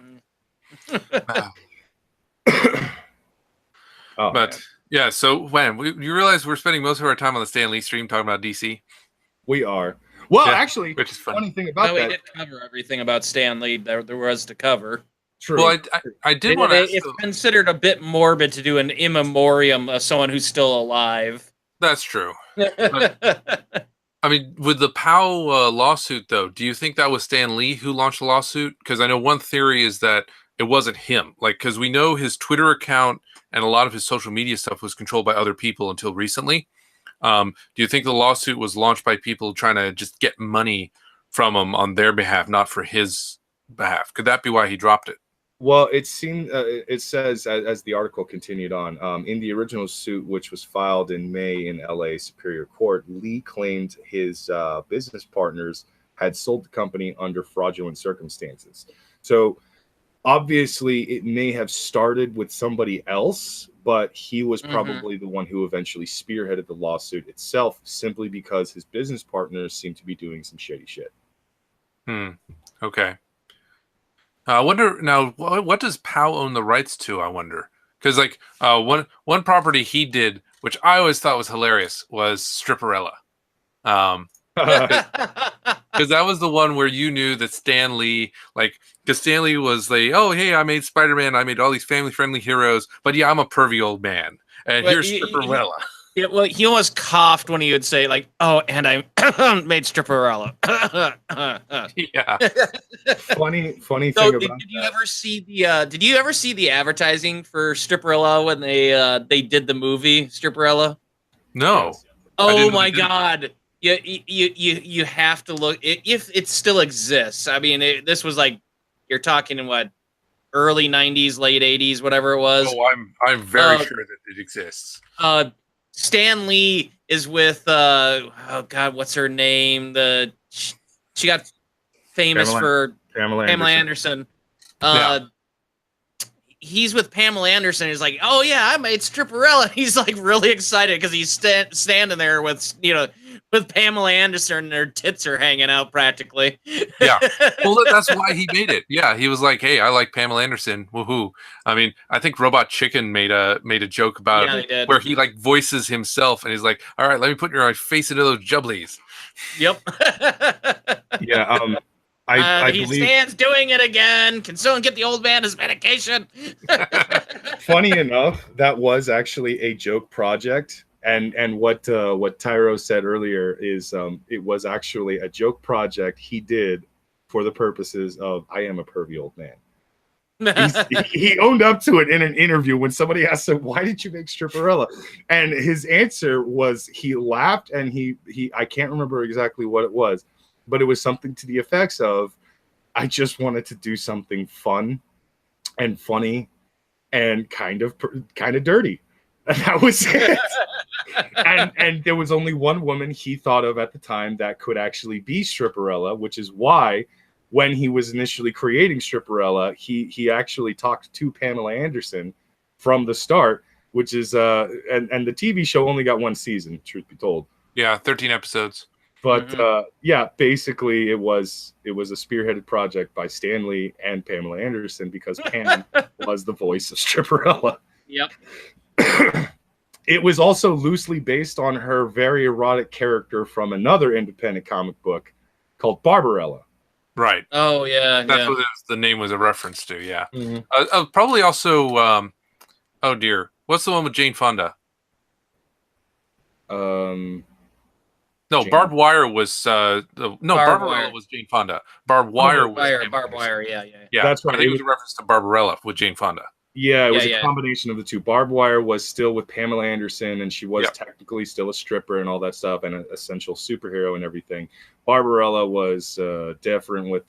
Oh, but man. yeah, so you realize we're spending most of our time on the Stan Lee stream talking about DC? We are. Well, Yeah, actually, which is funny thing about We that. did cover everything about Stan Lee there was to cover. True. Well, I did want to ask. It's considered a bit morbid to do an in memoriam of someone who's still alive. That's true. I mean, with the Powell lawsuit, though, do you think that was Stan Lee who launched the lawsuit? Because I know one theory is that it wasn't him. Like, because we know his Twitter account and a lot of his social media stuff was controlled by other people until recently. Do you think the lawsuit was launched by people trying to just get money from him on their behalf, not for his behalf? Could that be why he dropped it? Well, it seemed. It says, as the article continued on, in the original suit, which was filed in May in LA Superior Court, Lee claimed his business partners had sold the company under fraudulent circumstances. So obviously, it may have started with somebody else, but he was probably the one who eventually spearheaded the lawsuit itself, simply because his business partners seem to be doing some shady shit. Okay. I wonder now, what does Powell own the rights to? I wonder, because like one property he did, which I always thought was hilarious, was Stripperella, because that was the one where you knew that Stan Lee, like, because Stan Lee was like, oh hey, I made Spider-Man, I made all these family-friendly heroes, but yeah, I'm a pervy old man, and But here's Stripperella. Yeah, well, he almost coughed when he would say, like, "Oh, and I made Stripperella." Yeah. funny thing So, about did you ever see the? Did you ever see the advertising for Stripperella when they did the movie Stripperella? No. Oh my God! You have to look if it still exists. I mean, this was like you're talking in what early '90s, late '80s, whatever it was. Oh, I'm very sure that it exists. Stan Lee is with oh God, what's her name? She got famous for Pamela Anderson. Yeah. He's with Pamela Anderson. He's like, oh yeah, I made Stripperella. He's like really excited because he's standing there with Pamela Anderson and her tits are hanging out practically. Yeah. Well, that's why he made it. Yeah, he was like, "Hey, I like Pamela Anderson. Woohoo!" I mean, I think Robot Chicken made a joke about it where he like voices himself and he's like, "All right, let me put your face into those jubblies." Yep. Yeah. I he believe. stands doing it again. Can someone get the old man his medication? Funny enough, that was actually a joke project. And what Tyro said earlier is it was actually a joke project he did for the purposes of I am a pervy old man. He owned up to it in an interview when somebody asked him, why did you make Stripperella? And his answer was he laughed and he I can't remember exactly what it was, but it was something to the effects of I just wanted to do something fun and funny and kind of dirty. And that was it. and there was only one woman he thought of at the time that could actually be Stripperella, which is why when he was initially creating Stripperella, he actually talked to Pamela Anderson from the start, which is and the TV show only got one season, truth be told. Yeah, 13 episodes. But basically it was a spearheaded project by Stan Lee and Pamela Anderson because Pam was the voice of Stripperella. Yep. It was also loosely based on her very erotic character from another independent comic book called Barbarella. Right. Oh, yeah. That's what the name was a reference to, yeah. Mm-hmm. Probably also, oh dear, what's the one with Jane Fonda? No, Barbed Wire was Barbarella was Jane Fonda. Barbed Wire was Barbed Wire, yeah. That's right. I think it was a reference to Barbarella with Jane Fonda. Yeah, it was a combination of the two. Barbed Wire was still with Pamela Anderson, and she was technically still a stripper and all that stuff, and an essential superhero and everything. Barbarella was different with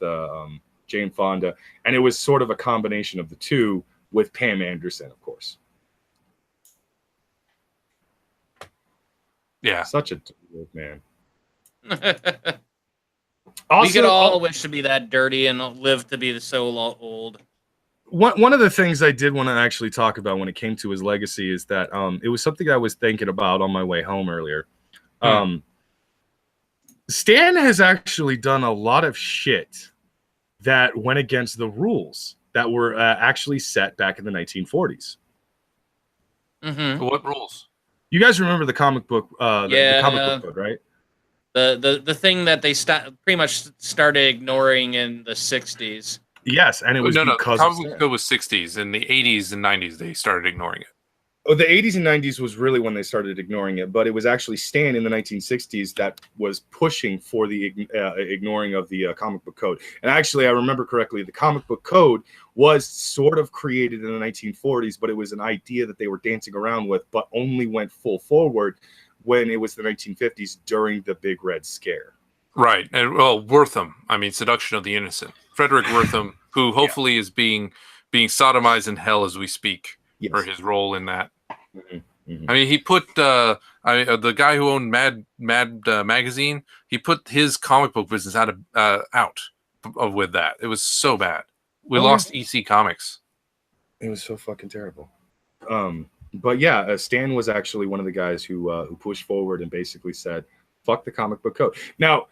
Jane Fonda, and it was sort of a combination of the two with Pam Anderson, of course. Yeah, such a good man. Also, we could all wish to be that dirty and live to be so old. One of the things I did want to actually talk about when it came to his legacy is that it was something I was thinking about on my way home earlier. Stan has actually done a lot of shit that went against the rules that were actually set back in the 1940s. Mm-hmm. What rules? You guys remember the comic book? The comic book code, right? The thing that they pretty much started ignoring in the 60s. Yes, and it was because the comic book code was 60s. In the 80s and 90s, they started ignoring it. Oh, the 80s and 90s was really when they started ignoring it, but it was actually Stan in the 1960s that was pushing for the ignoring of the comic book code. And actually, I remember correctly, the comic book code was sort of created in the 1940s, but it was an idea that they were dancing around with, but only went full forward when it was the 1950s during the Big Red Scare. Right. And Wortham, Seduction of the Innocent. Frederick Wortham, who hopefully is being sodomized in hell as we speak. Yes. For his role in that. Mm-hmm. Mm-hmm. He put the guy who owned Mad magazine. He put his comic book business out with that. It was so bad. We lost EC Comics. It was so fucking terrible. But yeah, Stan was actually one of the guys who pushed forward and basically said, "Fuck the comic book code." Now,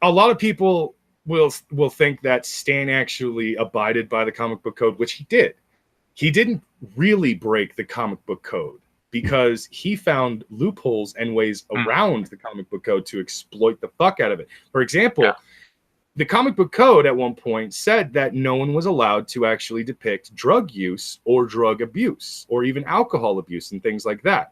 a lot of people will think that Stan actually abided by the comic book code, which he did. He didn't really break the comic book code because he found loopholes and ways around the comic book code to exploit the fuck out of it. For example, the comic book code at one point said that no one was allowed to actually depict drug use or drug abuse or even alcohol abuse and things like that.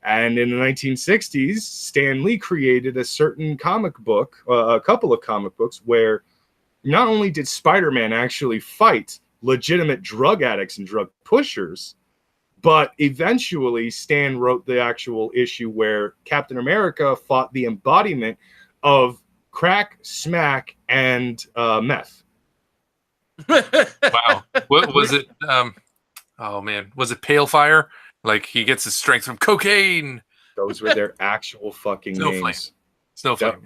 And in the 1960s, Stan Lee created a certain comic book, a couple of comic books, where not only did Spider-Man actually fight legitimate drug addicts and drug pushers, but eventually Stan wrote the actual issue where Captain America fought the embodiment of crack, smack, and meth. Wow. What was it? Was it Pale Fire? Like he gets his strength from cocaine. Those were their actual fucking names. Snowflame.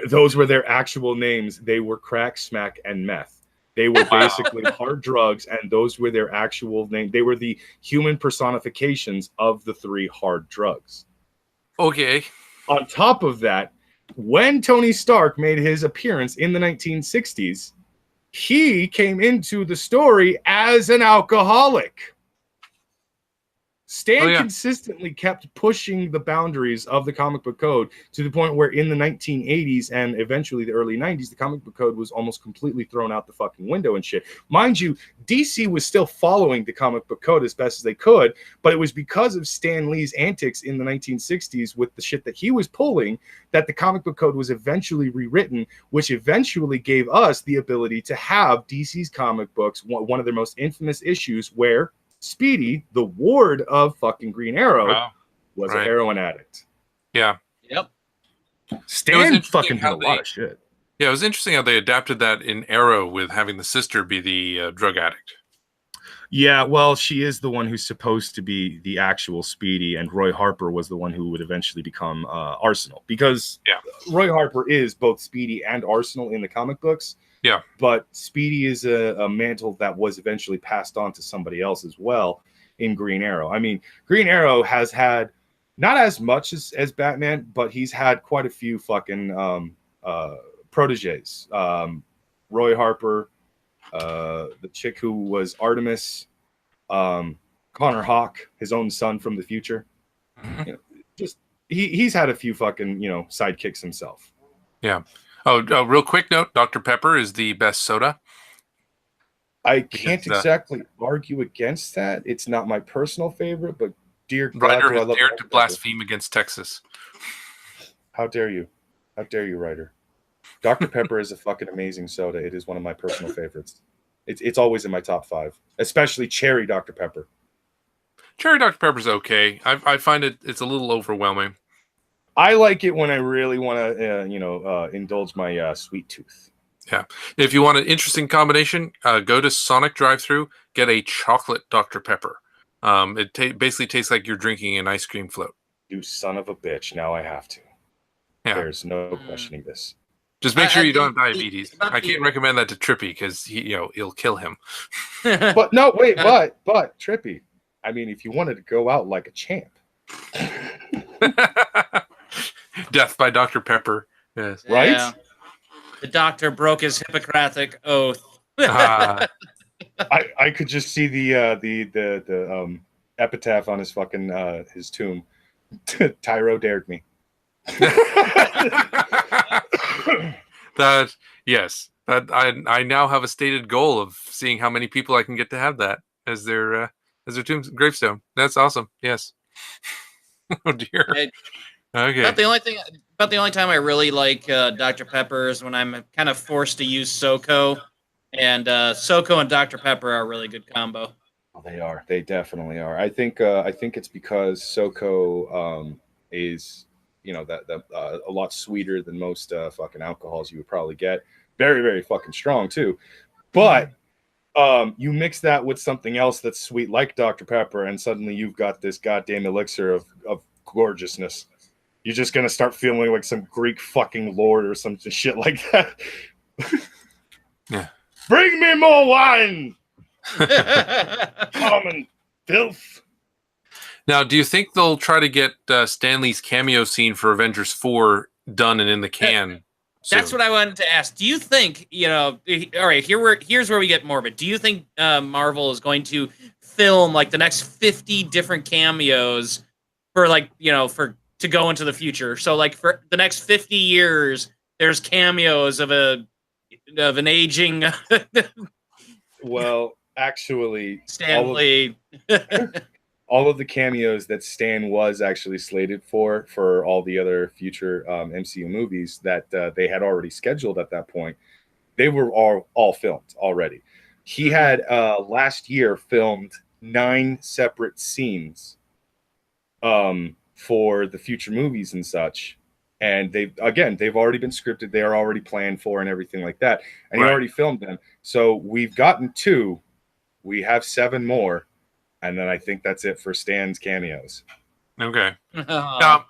Those were their actual names. They were crack, smack, and meth. They were basically hard drugs, and those were their actual name. They were the human personifications of the three hard drugs. Okay. On top of that, when Tony Stark made his appearance in the 1960s, he came into the story as an alcoholic. Stan consistently kept pushing the boundaries of the comic book code to the point where in the 1980s and eventually the early 90s, the comic book code was almost completely thrown out the fucking window and shit. Mind you, DC was still following the comic book code as best as they could, but it was because of Stan Lee's antics in the 1960s with the shit that he was pulling that the comic book code was eventually rewritten, which eventually gave us the ability to have DC's comic books, one of their most infamous issues where Speedy, the ward of fucking Green Arrow, was a heroin addict. Yeah. Yep. Stan fucking had a lot of shit. Yeah, it was interesting how they adapted that in Arrow with having the sister be the drug addict. Yeah, well, she is the one who's supposed to be the actual Speedy, and Roy Harper was the one who would eventually become Arsenal, because Yeah. Roy Harper is both Speedy and Arsenal in the comic books. Yeah. But Speedy is a mantle that was eventually passed on to somebody else as well in Green Arrow. I mean, Green Arrow has had not as much as Batman, but he's had quite a few fucking proteges. Roy Harper, the chick who was Artemis, Connor Hawk, his own son from the future. You know, just he's had a few fucking sidekicks himself. Yeah. Oh, real quick note: Dr. Pepper is the best soda. I can't exactly argue against that. It's not my personal favorite, but dear God, Ryder do I has love dared Dr. to Pepper. blaspheme against Texas. How dare you? How dare you, Ryder? Dr. Pepper is a fucking amazing soda. It is one of my personal favorites. It's always in my top 5, especially cherry Dr. Pepper. Cherry Dr. Pepper's okay. I find it's a little overwhelming. I like it when I really want to, indulge my sweet tooth. Yeah. If you want an interesting combination, go to Sonic drive-thru, get a chocolate Dr. Pepper. It basically tastes like you're drinking an ice cream float. You son of a bitch. Now I have to. Yeah. There's no questioning this. Just make sure you don't have diabetes. I can't recommend that to Trippy because it'll kill him. But no, wait, but Trippy. I mean, if you wanted to go out like a champ. Death by Dr. Pepper. Yes. Right? Yeah. The doctor broke his Hippocratic oath. I could just see the epitaph on his fucking his tomb. Tyro dared me. I now have a stated goal of seeing how many people I can get to have that as their gravestone. That's awesome. Yes. Oh dear. Okay. About the only time I really like Dr. Pepper is when I'm kind of forced to use SoCo, and SoCo and Dr. Pepper are a really good combo. They are. They definitely are. I think it's because SoCo is a lot sweeter than most fucking alcohols you would probably get. Very, very fucking strong too. But you mix that with something else that's sweet like Dr. Pepper, and suddenly you've got this goddamn elixir of gorgeousness. You're just gonna start feeling like some Greek fucking lord or some shit like that. Yeah. Bring me more wine. Common filth. Now, do you think they'll try to get Stan Lee's cameo scene for Avengers 4 done and in the can? That's what I wanted to ask. Do you think, all right, here's where we get morbid. Do you think Marvel is going to film like the next 50 different cameos for to go into the future? So like for the next 50 years, there's cameos of an aging Well, actually, Stan Lee. all of the cameos that Stan was actually slated for all the other future MCU movies that they had already scheduled at that point, they were all filmed already. He had last year filmed 9 separate scenes for the future movies and such. And they've already been scripted. They are already planned for and everything like that. And he already filmed them. So we've gotten 2. We have 7 more. And then I think that's it for Stan's cameos. Okay. Now,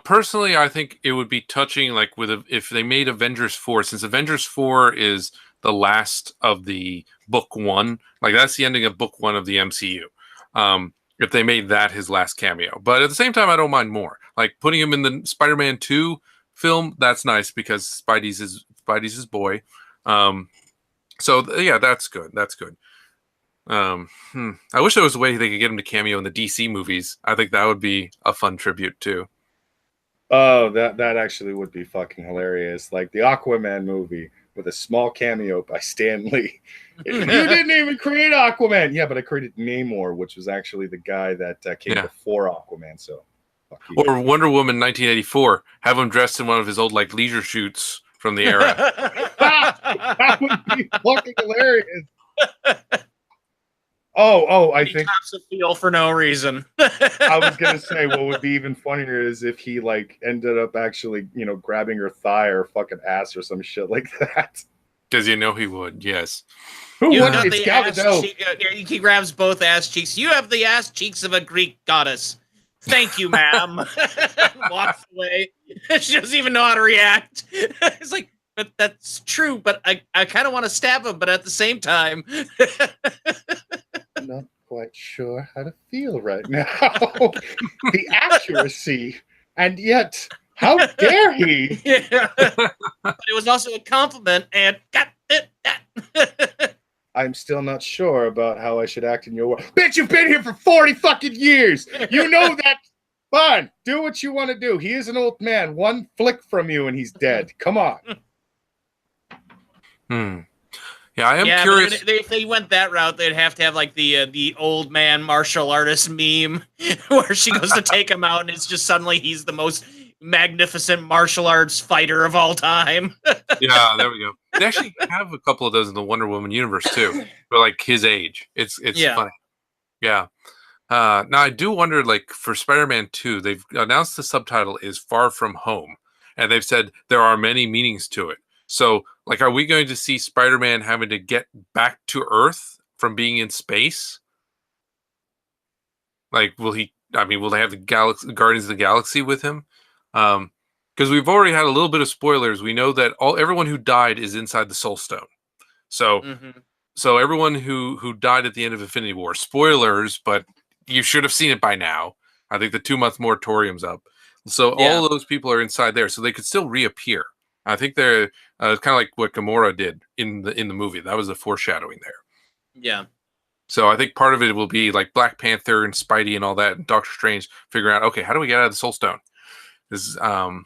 personally, I think it would be touching, like if they made Avengers 4, since Avengers 4 is the last of the book 1, like that's the ending of book 1 of the MCU. If they made that his last cameo, but at the same time, I don't mind more. Like putting him in the Spider-Man 2 film, that's nice because Spidey's his boy. So yeah, that's good. That's good. I wish there was a way they could get him to cameo in the DC movies. I think that would be a fun tribute too. Oh, that actually would be fucking hilarious. Like the Aquaman movie with a small cameo by Stan Lee. You didn't even create Aquaman. Yeah, but I created Namor, which was actually the guy that came before Aquaman. So, fuck you. Or Wonder Woman 1984. Have him dressed in one of his old like leisure shoots from the era. That would be fucking hilarious. I think cops a feel for no reason. I was gonna say what would be even funnier is if he like ended up actually, grabbing her thigh or fucking ass or some shit like that. Because you know he would, yes. Who You wouldn't? got It's the Gal ass Gadot. cheek. He grabs both ass cheeks. You have the ass cheeks of a Greek goddess. Thank you, ma'am. Walks away. She doesn't even know how to react. It's like, but that's true. But I kind of want to stab him, but at the same time, I'm not quite sure how to feel right now. The accuracy, and yet, how dare he? yeah. But it was also a compliment, and got it. I'm still not sure about how I should act in your world. Bitch, you've been here for 40 fucking years. You know that. Fine, do what you want to do. He is an old man. One flick from you and he's dead. Come on. Yeah, I am curious. If they went that route, they'd have to have like the old man martial artist meme where she goes to take him out, and it's just suddenly he's the most magnificent martial arts fighter of all time. Yeah, there we go. They actually have a couple of those in the Wonder Woman universe too, but like his age. It's funny. Yeah. Now I do wonder, like for Spider-Man 2, they've announced the subtitle is Far From Home, and they've said there are many meanings to it. So, like, are we going to see Spider-Man having to get back to Earth from being in space? Like, will they have the Guardians of the Galaxy with him? Because we've already had a little bit of spoilers. We know that everyone who died is inside the Soul Stone. So, so everyone who died at the end of Infinity War, spoilers, but you should have seen it by now. I think the 2-month moratorium's up. So all of those people are inside there, so they could still reappear. I think they're kind of like what Gamora did in the movie. That was the foreshadowing there. Yeah. So I think part of it will be like Black Panther and Spidey and all that, and Doctor Strange figuring out, okay, how do we get out of the Soul Stone? This is My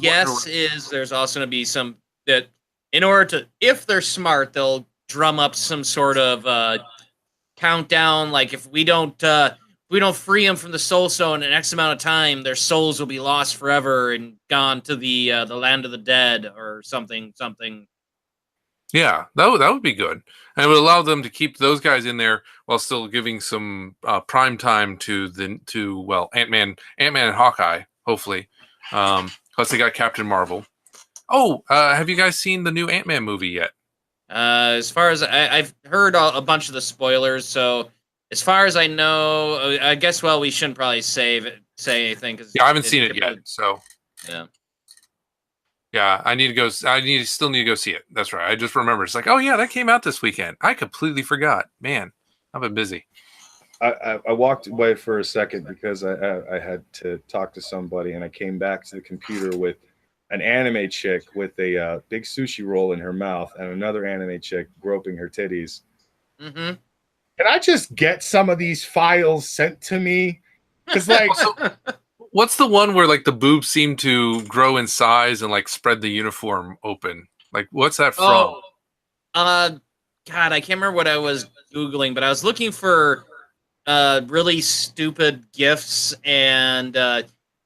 guess is there's also going to be some that in order to, if they're smart, they'll drum up some sort of countdown. Like if we don't free them from the Soul Stone in X amount of time, their souls will be lost forever and gone to the land of the dead or something. Yeah, that would be good, and it would allow them to keep those guys in there while still giving some prime time to Ant-Man and Hawkeye, hopefully. Plus they got Captain Marvel. Oh, have you guys seen the new Ant-Man movie yet? As far as I've heard a bunch of the spoilers, so as far as I know, I guess we shouldn't probably say anything because I haven't seen it yet. So yeah, I still need to go see it. That's right. I just remember it's like, oh yeah, that came out this weekend. I completely forgot. Man, I've been busy. I walked away for a second because I had to talk to somebody, and I came back to the computer with an anime chick with a big sushi roll in her mouth and another anime chick groping her titties. Mm-hmm. Can I just get some of these files sent to me? Because like, what's the one where like the boobs seem to grow in size and like spread the uniform open? Like, what's that from? God, I can't remember what I was Googling, but I was looking for really stupid GIFs, and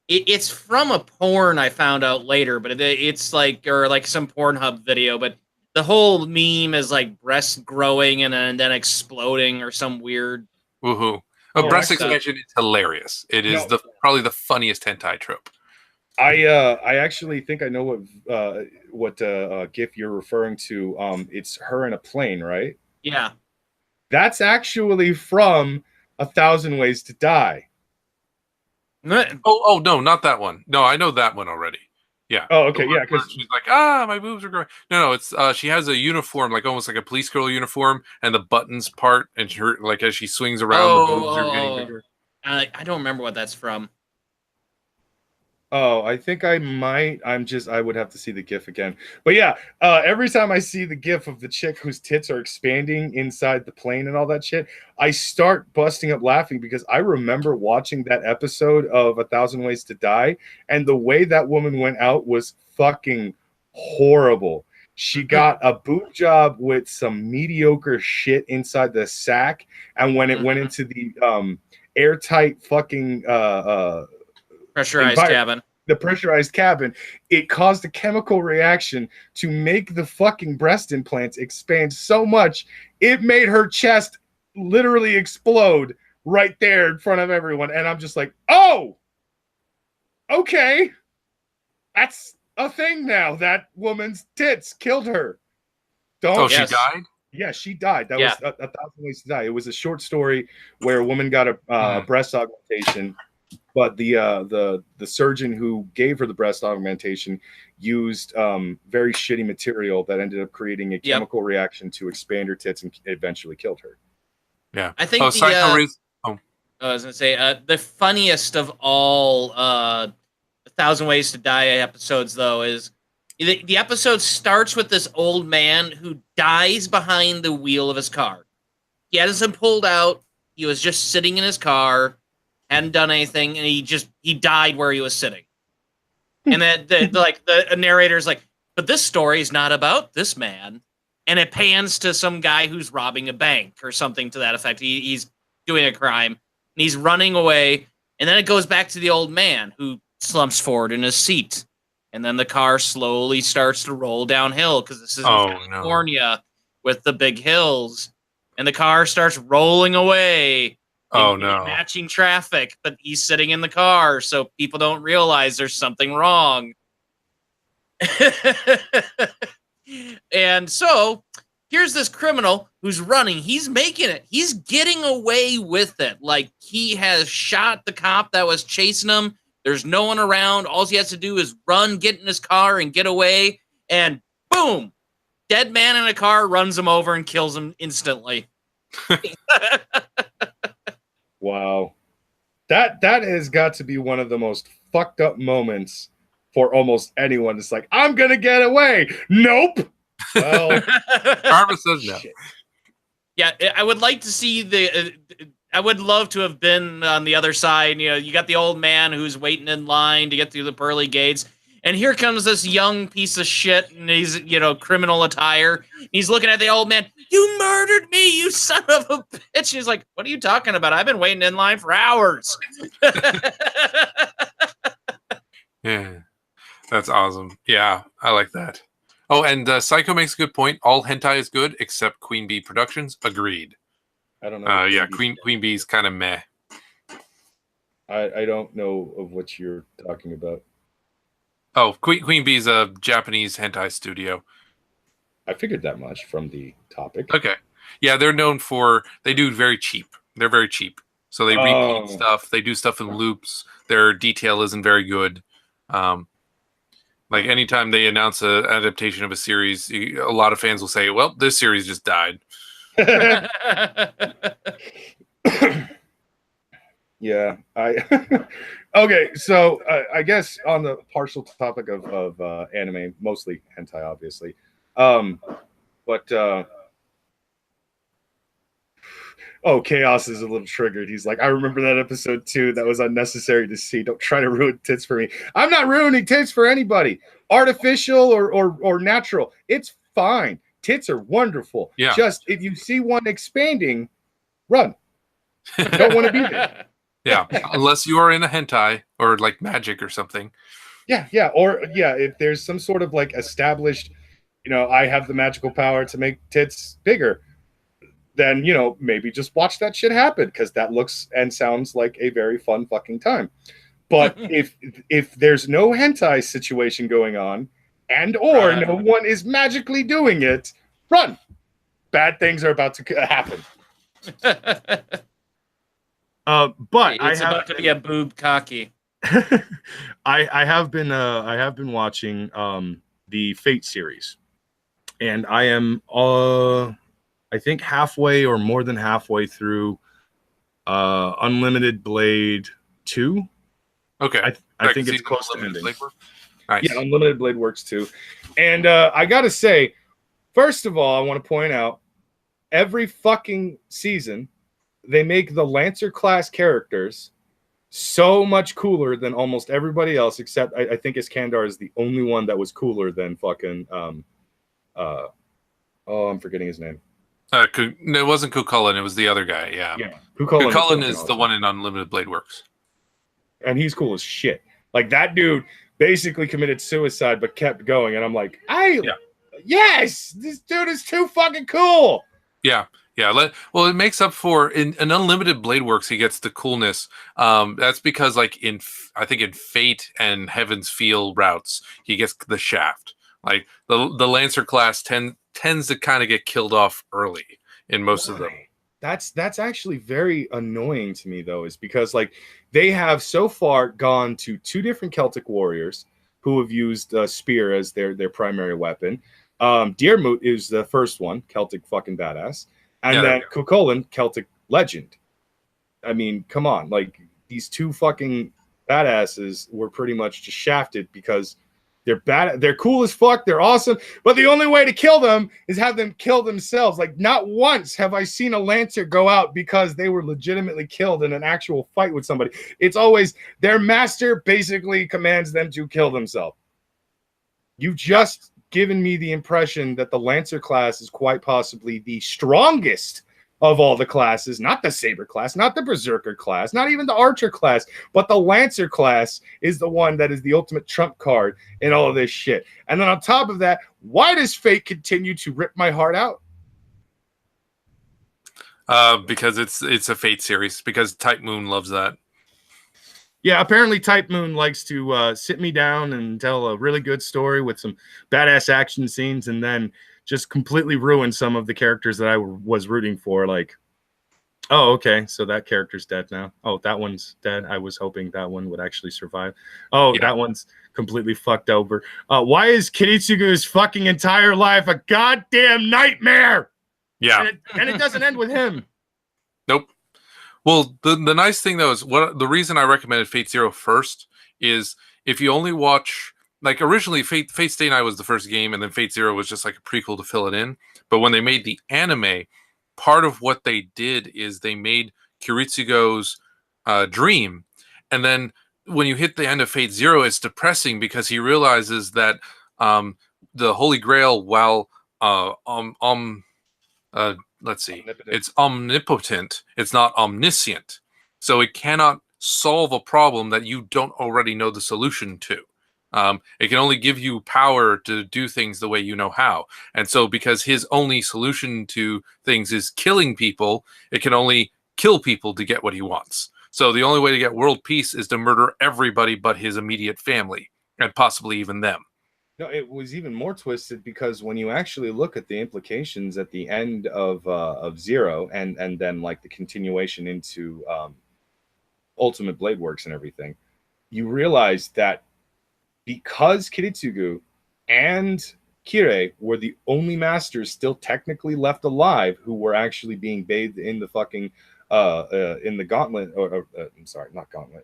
it's from a porn I found out later, but it's like, or like some Pornhub video, but the whole meme is like breasts growing and then exploding or some weird. Woohoo. Breast expansion is hilarious. It is probably the funniest hentai trope. I actually think I know what GIF you're referring to. It's her in a plane, right? Yeah. That's actually from 1,000 Ways to Die. Oh no, not that one. No, I know that one already. Yeah. Oh, okay, yeah, because she's like, my boobs are growing. No, it's she has a uniform, like almost like a police girl uniform, and the buttons part, and her like as she swings around, the boobs are getting bigger. I don't remember what that's from. Oh, I think I might. I would have to see the GIF again. But yeah, every time I see the GIF of the chick whose tits are expanding inside the plane and all that shit, I start busting up laughing because I remember watching that episode of 1,000 Ways to Die, and the way that woman went out was fucking horrible. She got a boob job with some mediocre shit inside the sack, and when it went into the airtight fucking pressurized cabin. The pressurized cabin, it caused a chemical reaction to make the fucking breast implants expand so much it made her chest literally explode right there in front of everyone. And I'm just like, oh, okay, that's a thing now. That woman's tits killed her. Don't. Oh, Yes. she died? Yeah, she died. That Yeah. was a Thousand Ways to Die. It was a short story where a woman got a breast augmentation, but the surgeon who gave her the breast augmentation used very shitty material that ended up creating a chemical reaction to expand her tits and eventually killed her. Yeah. I think Psycho Race. Oh, I was gonna say the funniest of all A Thousand Ways to Die episodes, though, is the episode starts with this old man who dies behind the wheel of his car. He hasn't pulled out. He was just sitting in his car, hadn't done anything, and he died where he was sitting. And then the narrator's like, but this story is not about this man. And it pans to some guy who's robbing a bank or something to that effect. He's doing a crime and he's running away. And then it goes back to the old man who slumps forward in his seat. And then the car slowly starts to roll downhill because this is in California with the big hills. And the car starts rolling away. In matching traffic, but he's sitting in the car, so people don't realize there's something wrong. And so here's this criminal who's running. He's making it. He's getting away with it. Like, he has shot the cop that was chasing him. There's no one around. All he has to do is run, get in his car, and get away. And boom, dead man in a car runs him over and kills him instantly. Wow. That has got to be one of the most fucked up moments for almost anyone. It's like, I'm going to get away. Nope. Well, Karma says no. shit. Yeah, I would like to see I would love to have been on the other side. You know, you got the old man who's waiting in line to get through the pearly gates. And here comes this young piece of shit in his, criminal attire. He's looking at the old man. You murdered me, you son of a bitch. He's like, what are you talking about? I've been waiting in line for hours. Yeah, that's awesome. Yeah, I like that. Oh, and Psycho makes a good point. All hentai is good except Queen Bee Productions. Agreed. I don't know. Yeah, Queen Bee's kind of meh. I don't know of what you're talking about. Oh, Queen Bee's a Japanese hentai studio. I figured that much from the topic. Okay. Yeah, they're known for, they do very cheap. They're very cheap. So they repeat stuff. They do stuff in loops. Their detail isn't very good. Like anytime they announce an adaptation of a series, a lot of fans will say, well, this series just died. Yeah. Okay, so I guess on the partial topic of anime, mostly hentai, obviously. Chaos is a little triggered. He's like, I remember that episode too. That was unnecessary to see. Don't try to ruin tits for me. I'm not ruining tits for anybody. Artificial or natural. It's fine. Tits are wonderful. Yeah. Just if you see one expanding, run. Don't want to be there. Yeah, unless you are in a hentai or like magic or something. Yeah. If there's some sort of like established, I have the magical power to make tits bigger, then, maybe just watch that shit happen because that looks and sounds like a very fun fucking time. But if there's no hentai situation going on or no one is magically doing it, run. Bad things are about to happen. But it's about to be a boob cocky. I have been watching the Fate series, and I am I think halfway or more than halfway through Unlimited Blade 2. Okay. I think it's close to ending. Nice. Yeah, Unlimited Blade works too. And I gotta say, first of all, I want to point out every fucking season they make the Lancer class characters so much cooler than almost everybody else, except I think Iskandar is the only one that was cooler than fucking I'm forgetting his name. No, it wasn't Cucullin, it was the other guy, yeah. Cucullin is the one in Unlimited Blade Works. And he's cool as shit. Like, that dude basically committed suicide but kept going, and I'm like, yes, this dude is too fucking cool. Yeah. Yeah, well, it makes up for in Unlimited Blade Works. He gets the coolness. That's because, like I think in Fate and Heaven's Feel routes, he gets the shaft. Like the Lancer class tends to kind of get killed off early in most of them. That's actually very annoying to me, though, is because like they have so far gone to 2 different Celtic warriors who have used spear as their primary weapon. Diarmut is the first one, Celtic fucking badass. And then Cuchulainn, Celtic legend. I mean, come on. Like, these 2 fucking badasses were pretty much just shafted because they're bad. They're cool as fuck. They're awesome. But the only way to kill them is have them kill themselves. Like, not once have I seen a Lancer go out because they were legitimately killed in an actual fight with somebody. It's always their master basically commands them to kill themselves. You've just given me the impression that the Lancer class is quite possibly the strongest of all the classes, not the Saber class, not the Berserker class, not even the Archer class, but the Lancer class is the one that is the ultimate trump card in all of this shit. And then on top of that, why does Fate continue to rip my heart out? Because it's a Fate series, because Type Moon loves that. Yeah, apparently Type Moon likes to sit me down and tell a really good story with some badass action scenes and then just completely ruin some of the characters that I was rooting for. Like, oh, okay, so that character's dead now. Oh, that one's dead. I was hoping that one would actually survive. Oh, that one's completely fucked over. Why is Kiritsugu's fucking entire life a goddamn nightmare? Yeah. And it doesn't end with him. Nope. Well, the nice thing though is the reason I recommended Fate Zero first is if you only watch, like, originally Fate Stay Night was the first game, and then Fate Zero was just like a prequel to fill it in. But when they made the anime, part of what they did is they made Kiritsugo's dream, and then when you hit the end of Fate Zero, it's depressing because he realizes that the Holy Grail, while let's see, it's omnipotent, it's not omniscient. So it cannot solve a problem that you don't already know the solution to. It can only give you power to do things the way you know how. And so because his only solution to things is killing people, it can only kill people to get what he wants. So the only way to get world peace is to murder everybody but his immediate family, and possibly even them. No, it was even more twisted because when you actually look at the implications at the end of Zero and then like the continuation into Ultimate Blade Works and everything, you realize that because Kiritsugu and Kirei were the only masters still technically left alive who were actually being bathed in the fucking in the gauntlet, or I'm sorry, not gauntlet,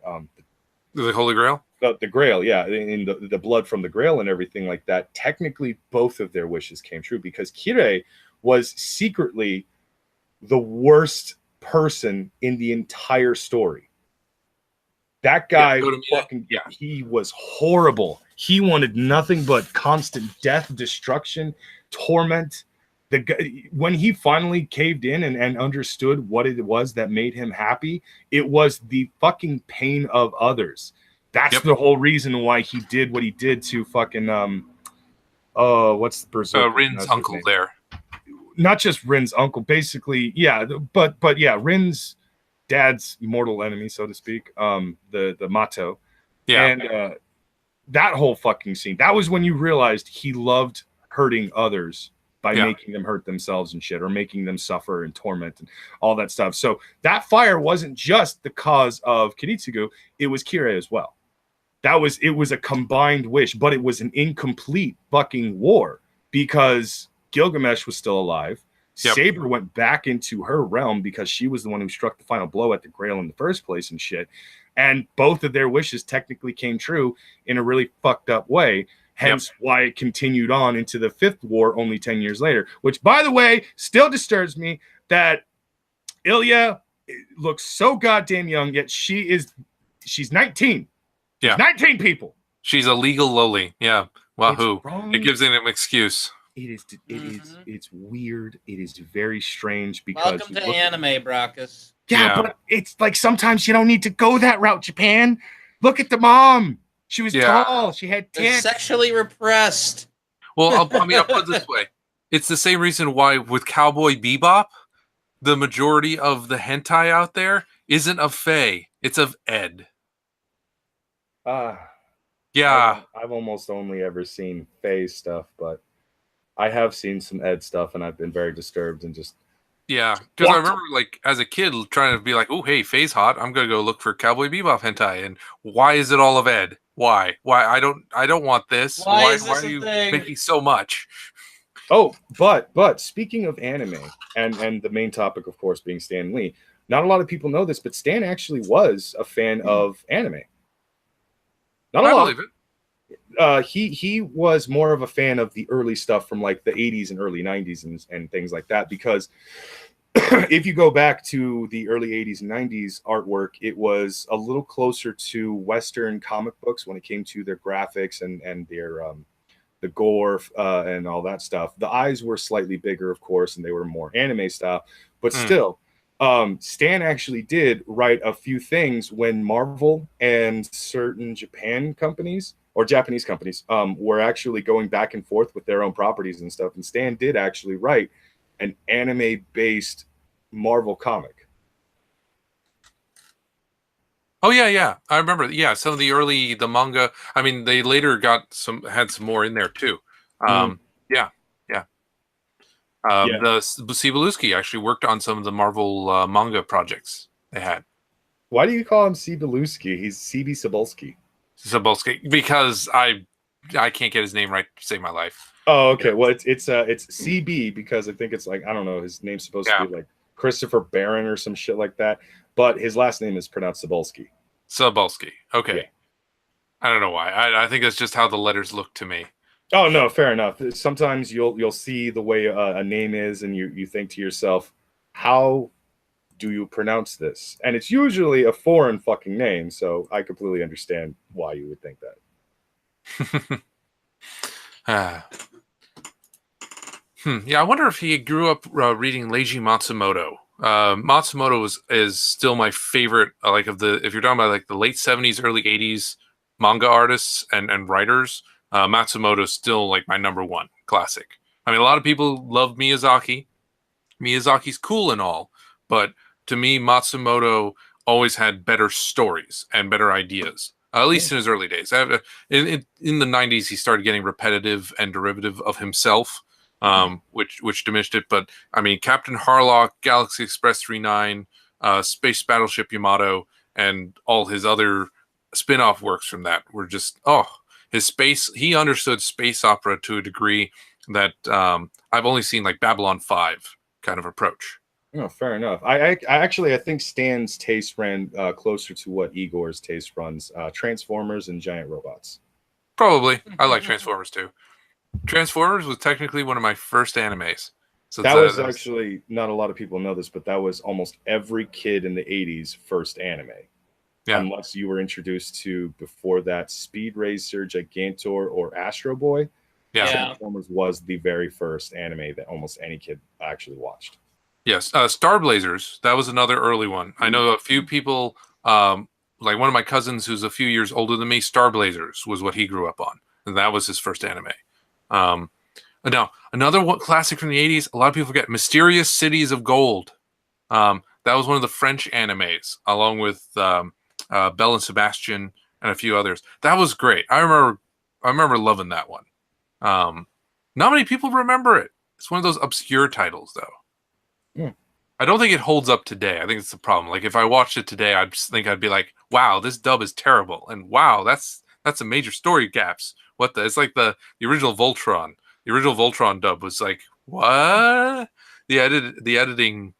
The Holy Grail? The Grail, yeah, in the blood from the Grail and everything like that. Technically, both of their wishes came true because Kirei was secretly the worst person in the entire story. That guy, he was horrible. He wanted nothing but constant death, destruction, torment. The guy, when he finally caved in and understood what it was that made him happy, it was the fucking pain of others. That's the whole reason why he did what he did to fucking what's the person? Rin's uncle there. Not just Rin's uncle, basically, yeah, but yeah, Rin's dad's mortal enemy, so to speak, the Mato. Yeah. And that whole fucking scene, that was when you realized he loved hurting others by making them hurt themselves and shit, or making them suffer and torment and all that stuff. So that fire wasn't just the cause of Kiritsugu, it was Kirei as well. It was a combined wish, but it was an incomplete fucking war because Gilgamesh was still alive. Yep. Saber went back into her realm because she was the one who struck the final blow at the Grail in the first place and shit. And both of their wishes technically came true in a really fucked up way. Hence why it continued on into the fifth war only 10 years later, which, by the way, still disturbs me that Ilya looks so goddamn young, yet she's 19. Yeah. 19 people. She's a legal loli. Yeah. Wahoo. It gives him an excuse. It's weird. It is very strange because welcome to anime, Brockus. Yeah, but it's like sometimes you don't need to go that route, Japan. Look at the mom. She was tall. She had tits. Sexually repressed. Well, I'll put it this way. It's the same reason why with Cowboy Bebop, the majority of the hentai out there isn't of Faye, it's of Ed. Yeah. I've almost only ever seen Faye stuff, but I have seen some Ed stuff, and I've been very disturbed and just. Yeah, because I remember, like, as a kid trying to be like, oh, hey, Faye's hot. I'm gonna go look for Cowboy Bebop hentai. And why is it all of Ed? Why? I don't want this. Why is this are a you thing? making so much? Oh, but speaking of anime, and the main topic, of course, being Stan Lee. Not a lot of people know this, but Stan actually was a fan of anime. Not a I lot. believe it. He was more of a fan of the early stuff from like the 80s and early 90s and things like that, because if you go back to the early 80s and 90s artwork, it was a little closer to Western comic books when it came to their graphics and their the gore and all that stuff. The eyes were slightly bigger, of course, and they were more anime style, but still, Stan actually did write a few things when Marvel and certain Japan companies or Japanese companies were actually going back and forth with their own properties and stuff. And Stan did actually write an anime-based Marvel comic. Oh yeah. I remember. Yeah, some of the manga. I mean, they later had some more in there too. Yeah. The Cebulski actually worked on some of the Marvel manga projects they had. Why do you call him Cebulski? He's CB Cebulski. Cebulski, because I can't get his name right to save my life. Oh, okay. Yeah. Well, it's CB because I think it's like, I don't know, his name's supposed to be like Christopher Barron or some shit like that, but his last name is pronounced Cebulski. Cebulski. Okay. Yeah. I don't know why. I think that's just how the letters look to me. Oh no, fair enough. Sometimes you'll see the way a name is, and you think to yourself, how do you pronounce this? And it's usually a foreign fucking name, so I completely understand why you would think that. Yeah, I wonder if he grew up reading Leiji Matsumoto. Matsumoto is still my favorite. If you're talking about like the late 70s, early 80s manga artists and writers, Matsumoto is still like my number one classic. I mean, a lot of people love Miyazaki. Miyazaki's cool and all, but to me, Matsumoto always had better stories and better ideas. At least in his early days. In the 90s, he started getting repetitive and derivative of himself, which diminished it. But I mean, Captain Harlock, Galaxy Express 39, Space Battleship Yamato, and all his other spin-off works from that were just he understood space opera to a degree that I've only seen like Babylon 5 kind of approach. No, fair enough. I think Stan's taste ran closer to what Igor's taste runs: Transformers and giant robots. Probably. I like Transformers too. Transformers was technically one of my first animes. So that was actually, not a lot of people know this, but that was almost every kid in the 80s first anime. Yeah. Unless you were introduced to, before that, Speed Racer, Gigantor, or Astro Boy. Yeah. Transformers was the very first anime that almost any kid actually watched. Yes. Star Blazers, that was another early one. I know a few people, like one of my cousins who's a few years older than me, Star Blazers was what he grew up on. And that was his first anime. Now, another one classic from the 80s, a lot of people forget, Mysterious Cities of Gold. That was one of the French animes, along with Belle and Sebastian and a few others. That was great. I remember loving that one. Not many people remember it. It's one of those obscure titles, though. Yeah. I don't think it holds up today. I think it's the problem. Like, if I watched it today, I'd be like, wow, this dub is terrible. And wow, that's a major story gaps. It's like the original Voltron. The original Voltron dub was like, what? The editing,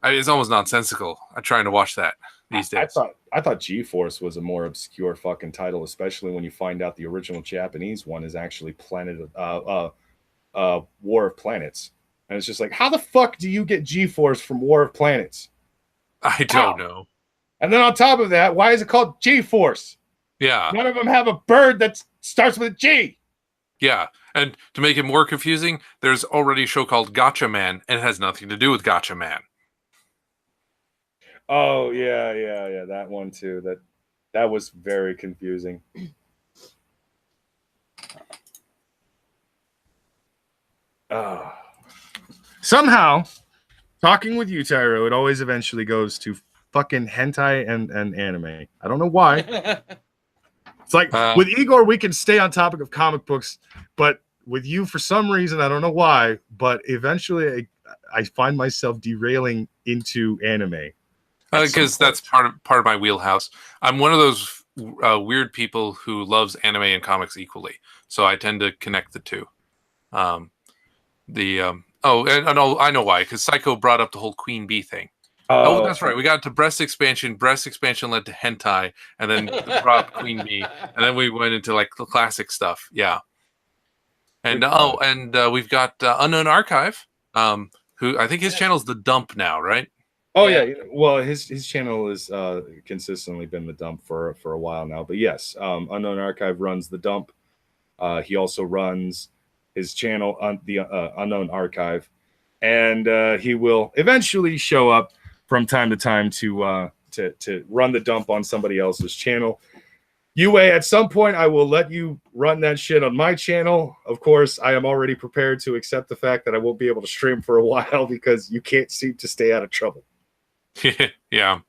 it's almost nonsensical. I'm trying to watch that these days. I thought G-Force was a more obscure fucking title, especially when you find out the original Japanese one is actually War of Planets. And it's just like, how the fuck do you get G-Force from War of Planets? I don't know. And then on top of that, why is it called G-Force? Yeah. None of them have a bird that starts with a G. Yeah. And to make it more confusing, there's already a show called Gotcha Man, and it has nothing to do with Gotcha Man. Oh, yeah. That one too. That was very confusing. Somehow, Talking with you, Tyro, it always eventually goes to fucking hentai and anime. I don't know why. It's like with Igor, we can stay on topic of comic books, but with you, for some reason, I don't know why, but eventually I find myself derailing into anime. Because that's part of my wheelhouse. I'm one of those weird people who loves anime and comics equally, so I tend to connect the two. And I know why, because Psycho brought up the whole Queen Bee thing. Oh, that's right. We got to breast expansion. Breast expansion led to hentai, and then brought up Queen Bee, and then we went into like the classic stuff. Yeah. And we've got Unknown Archive, who I think his channel's The Dump now, right? Oh yeah. Well, his channel has consistently been The Dump for a while now. But yes, Unknown Archive runs The Dump. He also runs his channel on the Unknown Archive, and he will eventually show up from time to time to run The Dump on somebody else's channel. UA, at some point, I will let you run that shit on my channel. Of course, I am already prepared to accept the fact that I won't be able to stream for a while because you can't seem to stay out of trouble. Yeah.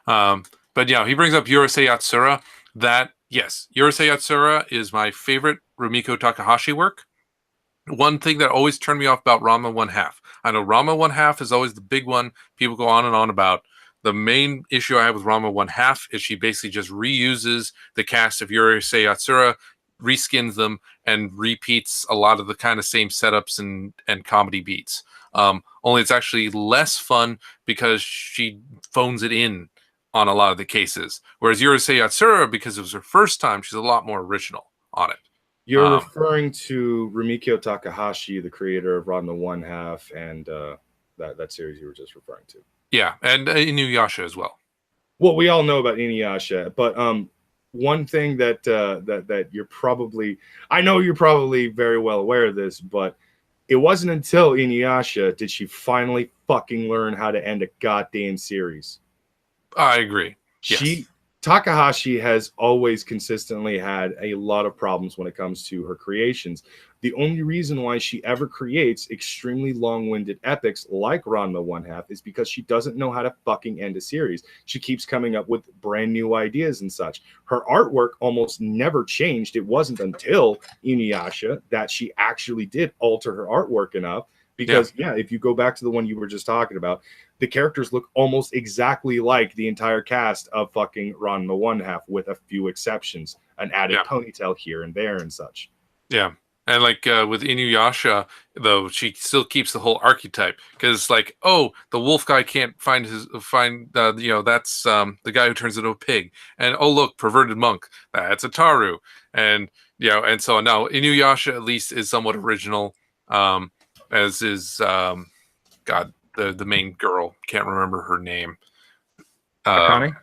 But yeah, he brings up Urusei Yatsura. Urusei Yatsura is my favorite Rumiko Takahashi work. One thing that always turned me off about Ranma 1/2. I know Ranma 1/2 is always the big one people go on and on about. The main issue I have with Ranma 1/2 is she basically just reuses the cast of Urusei Yatsura, reskins them, and repeats a lot of the kind of same setups and comedy beats. Only it's actually less fun because she phones it in on a lot of the cases. Whereas Urusei Yatsura, because it was her first time, she's a lot more original on it. You're referring to Rumiko Takahashi, the creator of Ranma 1/2, and that series you were just referring to. Yeah, and Inuyasha as well. Well, we all know about Inuyasha, but one thing that you're probably, I know you're probably very well aware of this, but it wasn't until Inuyasha did she finally fucking learn how to end a goddamn series. I agree. Yes. Takahashi has always consistently had a lot of problems when it comes to her creations. The only reason why she ever creates extremely long-winded epics like Ranma 1/2 is because she doesn't know how to fucking end a series. She keeps coming up with brand new ideas and such. Her artwork almost never changed. It wasn't until Inuyasha that she actually did alter her artwork enough. Because, if you go back to the one you were just talking about, the characters look almost exactly like the entire cast of fucking Ranma 1/2 with a few exceptions. An added ponytail here and there and such. Yeah. And like with Inuyasha, though, she still keeps the whole archetype. Because like, oh, the wolf guy can't find that's the guy who turns into a pig. And oh, look, perverted monk. That's a Taru. And, and so now Inuyasha at least is somewhat original. As is the main girl, can't remember her name. Akane?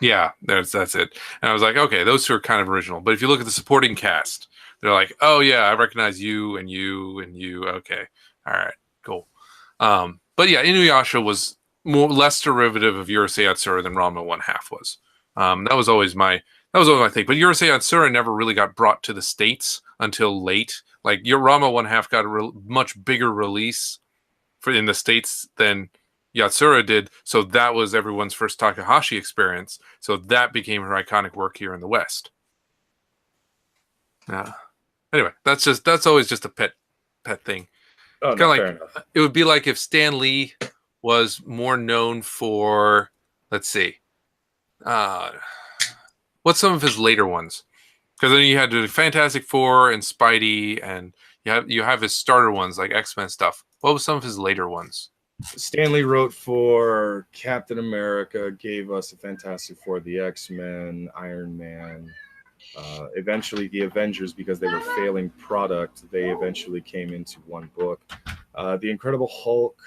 Yeah, that's it. And I was like, okay, those two are kind of original. But if you look at the supporting cast, they're like, oh yeah, I recognize you and you and you. Okay, all right, cool. But yeah, Inuyasha was less derivative of Urusei Yatsura than Ranma 1/2 was. That was always my thing. But Urusei Yatsura never really got brought to the States until late. Like your Ranma 1/2 got a much bigger release in the States than Yatsura did, so that was everyone's first Takahashi experience. So that became her iconic work here in the West. Anyway, that's always just a pet thing. Oh, kind of like it would be like if Stan Lee was more known for, let's see, what's some of his later ones? Because then you had the Fantastic Four and Spidey, and you have his starter ones like X-Men stuff. What was some of his later ones? Stan Lee wrote for Captain America, gave us the Fantastic Four, the X-Men, Iron Man. Eventually, the Avengers, because they were failing product, they eventually came into one book. The Incredible Hulk.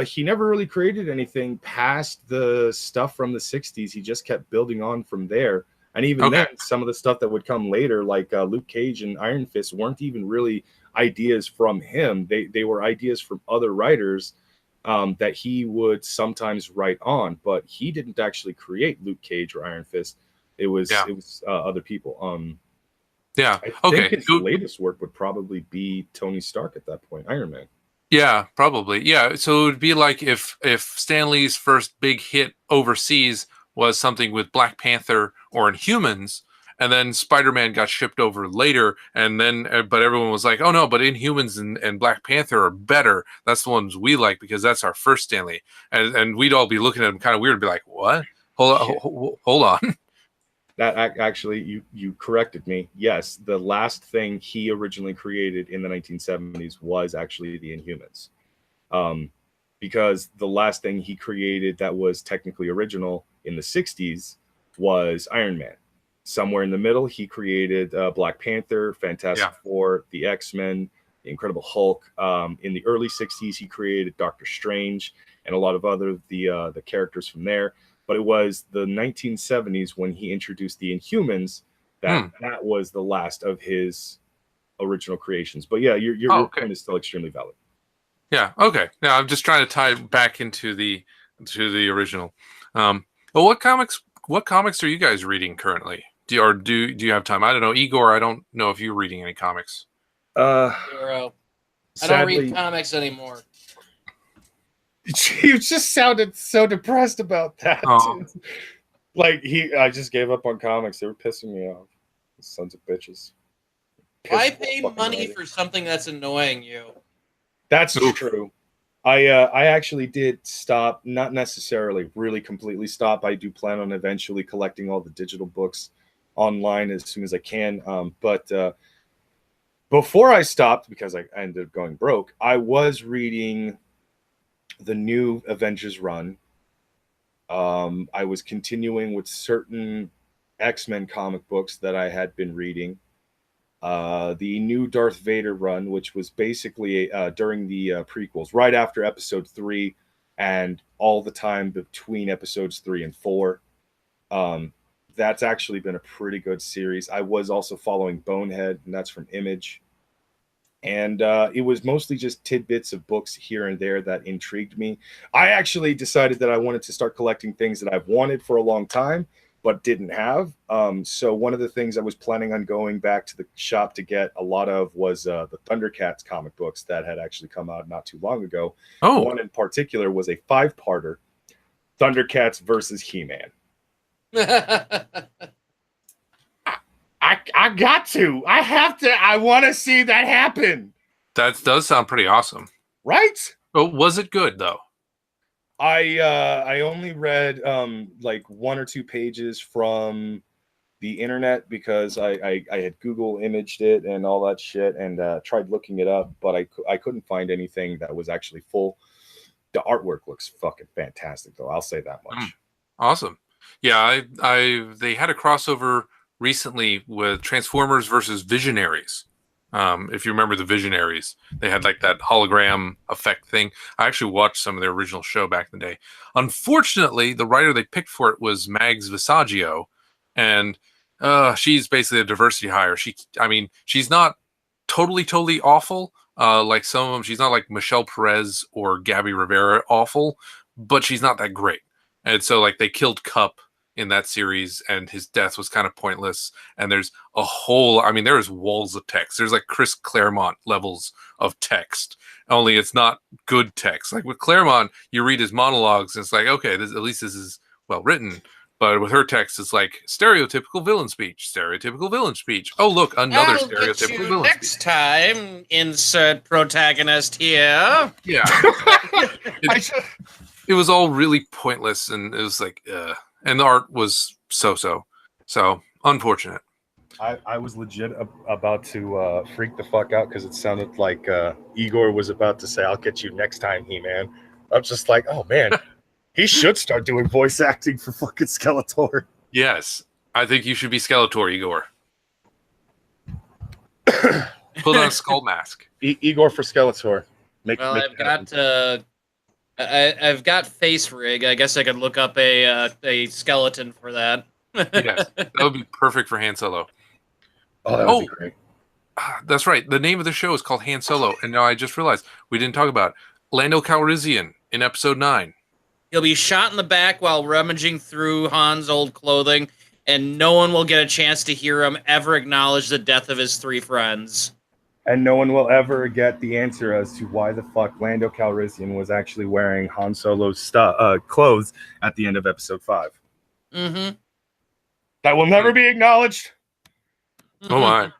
He never really created anything past the stuff from the 60s. He just kept building on from there. And even then, some of the stuff that would come later, like Luke Cage and Iron Fist, weren't even really ideas from him. They were ideas from other writers that he would sometimes write on. But he didn't actually create Luke Cage or Iron Fist. It was other people. I think his latest work would probably be Tony Stark at that point, Iron Man. Yeah, probably. Yeah, so it would be like if Stan Lee's first big hit overseas was something with Black Panther or Inhumans, and then Spider-Man got shipped over later, and then but everyone was like, "Oh no, but Inhumans and Black Panther are better. That's the ones we like because that's our first Stan Lee." And we'd all be looking at him kind of weird, and be like, "What? Hold on, hold on." That actually, you corrected me. Yes, the last thing he originally created in the 1970s was actually the Inhumans, because the last thing he created that was technically original in the 60s was Iron Man. Somewhere in the middle, he created Black Panther, Fantastic Four, the X-Men, the Incredible Hulk. In the early 60s, he created Doctor Strange and a lot of other the characters from there. But it was the 1970s when he introduced the Inhumans that was the last of his original creations. But yeah, your point is still extremely valid. Yeah. Okay. Now I'm just trying to tie it back into the original. Well, what comics are you guys reading currently? Do you have time? I don't know, Igor. I don't know if you're reading any comics. Zero. I don't read comics anymore. You just sounded so depressed about that. Oh. Like I just gave up on comics. They were pissing me off. Sons of bitches. Why pay money for something that's annoying you? That's true. I actually did stop, not necessarily really completely stop. I do plan on eventually collecting all the digital books online as soon as I can. But before I stopped, because I ended up going broke, I was reading the new Avengers run. I was continuing with certain X-Men comic books that I had been reading. The new Darth Vader run, which was basically during the prequels, right after episode 3 and all the time between episodes 3 and 4. That's actually been a pretty good series. I was also following Bonehead, and that's from Image. And it was mostly just tidbits of books here and there that intrigued me. I actually decided that I wanted to start collecting things that I've wanted for a long time, but didn't have. So one of the things I was planning on going back to the shop to get a lot of was the Thundercats comic books that had actually come out not too long ago. Oh. One in particular was a 5-parter, Thundercats versus He-Man. I got to. I have to. I want to see that happen. That does sound pretty awesome. Right? But was it good, though? I only read like 1 or 2 pages from the internet because I had Google imaged it and all that shit and tried looking it up, but I couldn't find anything that was actually full. The artwork looks fucking fantastic, though. I'll say that much. Awesome. Yeah, they had a crossover recently with Transformers versus Visionaries. If you remember the Visionaries, they had like that hologram effect thing. I actually watched some of their original show back in the day. Unfortunately, the writer they picked for it was Mags Visaggio, and she's basically a diversity hire. She's not totally awful. Like some of them, she's not like Michelle Perez or Gabby Rivera awful, but she's not that great. And so like they killed Cup in that series, and his death was kind of pointless. And there's there's walls of text. There's like Chris Claremont levels of text, only it's not good text. Like with Claremont, you read his monologues and it's like, okay, at least this is well written. But with her text, it's like stereotypical villain speech. Oh, look, another stereotypical villain next speech. Time, insert protagonist here. Yeah. It was all really pointless, and it was like, and the art was so unfortunate. I was legit about to freak the fuck out because it sounded like Igor was about to say, "I'll get you next time, He-Man." I'm just like, oh man, he should start doing voice acting for fucking Skeletor. Yes, I think you should be Skeletor, Igor. Put on a skull mask. Igor for Skeletor. I've got face rig. I guess I could look up a skeleton for that. Yes, that would be perfect for Han Solo. Oh, that would be great. That's right. The name of the show is called Han Solo, and now I just realized we didn't talk about Lando Calrissian in Episode 9. He'll be shot in the back while rummaging through Han's old clothing, and no one will get a chance to hear him ever acknowledge the death of his 3 friends. and no one will ever get the answer as to why the fuck Lando Calrissian was actually wearing Han Solo's clothes at the end of Episode 5. Mm-hmm. That will never be acknowledged. Oh my.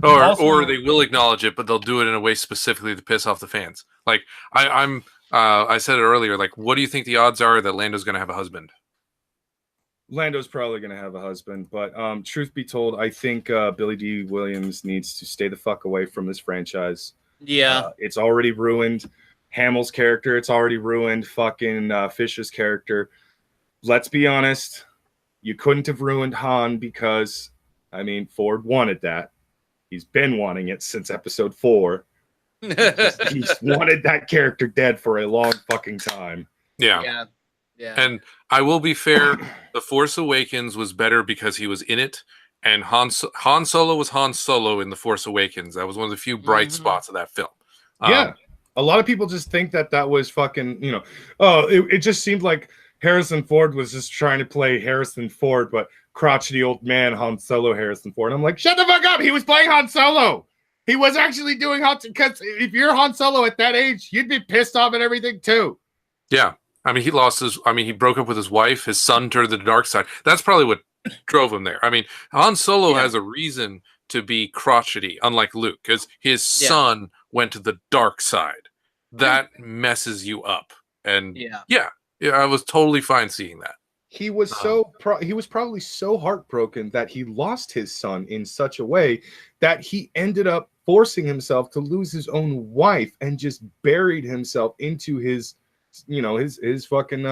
Or they will acknowledge it, but they'll do it in a way specifically to piss off the fans. Like I said it earlier. Like, what do you think the odds are that Lando's going to have a husband? Lando's probably going to have a husband, but truth be told, I think Billy D. Williams needs to stay the fuck away from this franchise. Yeah. It's already ruined Hamill's character. It's already ruined fucking Fisher's character. Let's be honest. You couldn't have ruined Han because, I mean, Ford wanted that. He's been wanting it since Episode 4. He's wanted that character dead for a long fucking time. Yeah. Yeah. And I will be fair, The Force Awakens was better because he was in it, and Han Solo was Han Solo in The Force Awakens. That was one of the few bright spots of that film. Yeah. A lot of people just think that was fucking, it just seemed like Harrison Ford was just trying to play Harrison Ford, but crotchety old man Han Solo Harrison Ford. I'm like, shut the fuck up. He was playing Han Solo. He was actually doing because if you're Han Solo at that age, you'd be pissed off at everything too. Yeah. I mean, he broke up with his wife. His son turned to the dark side. That's probably what drove him there. I mean, Han Solo has a reason to be crotchety, unlike Luke, because his son went to the dark side. That messes you up. And yeah, I was totally fine seeing that. He was he was probably so heartbroken that he lost his son in such a way that he ended up forcing himself to lose his own wife and just buried himself into his fucking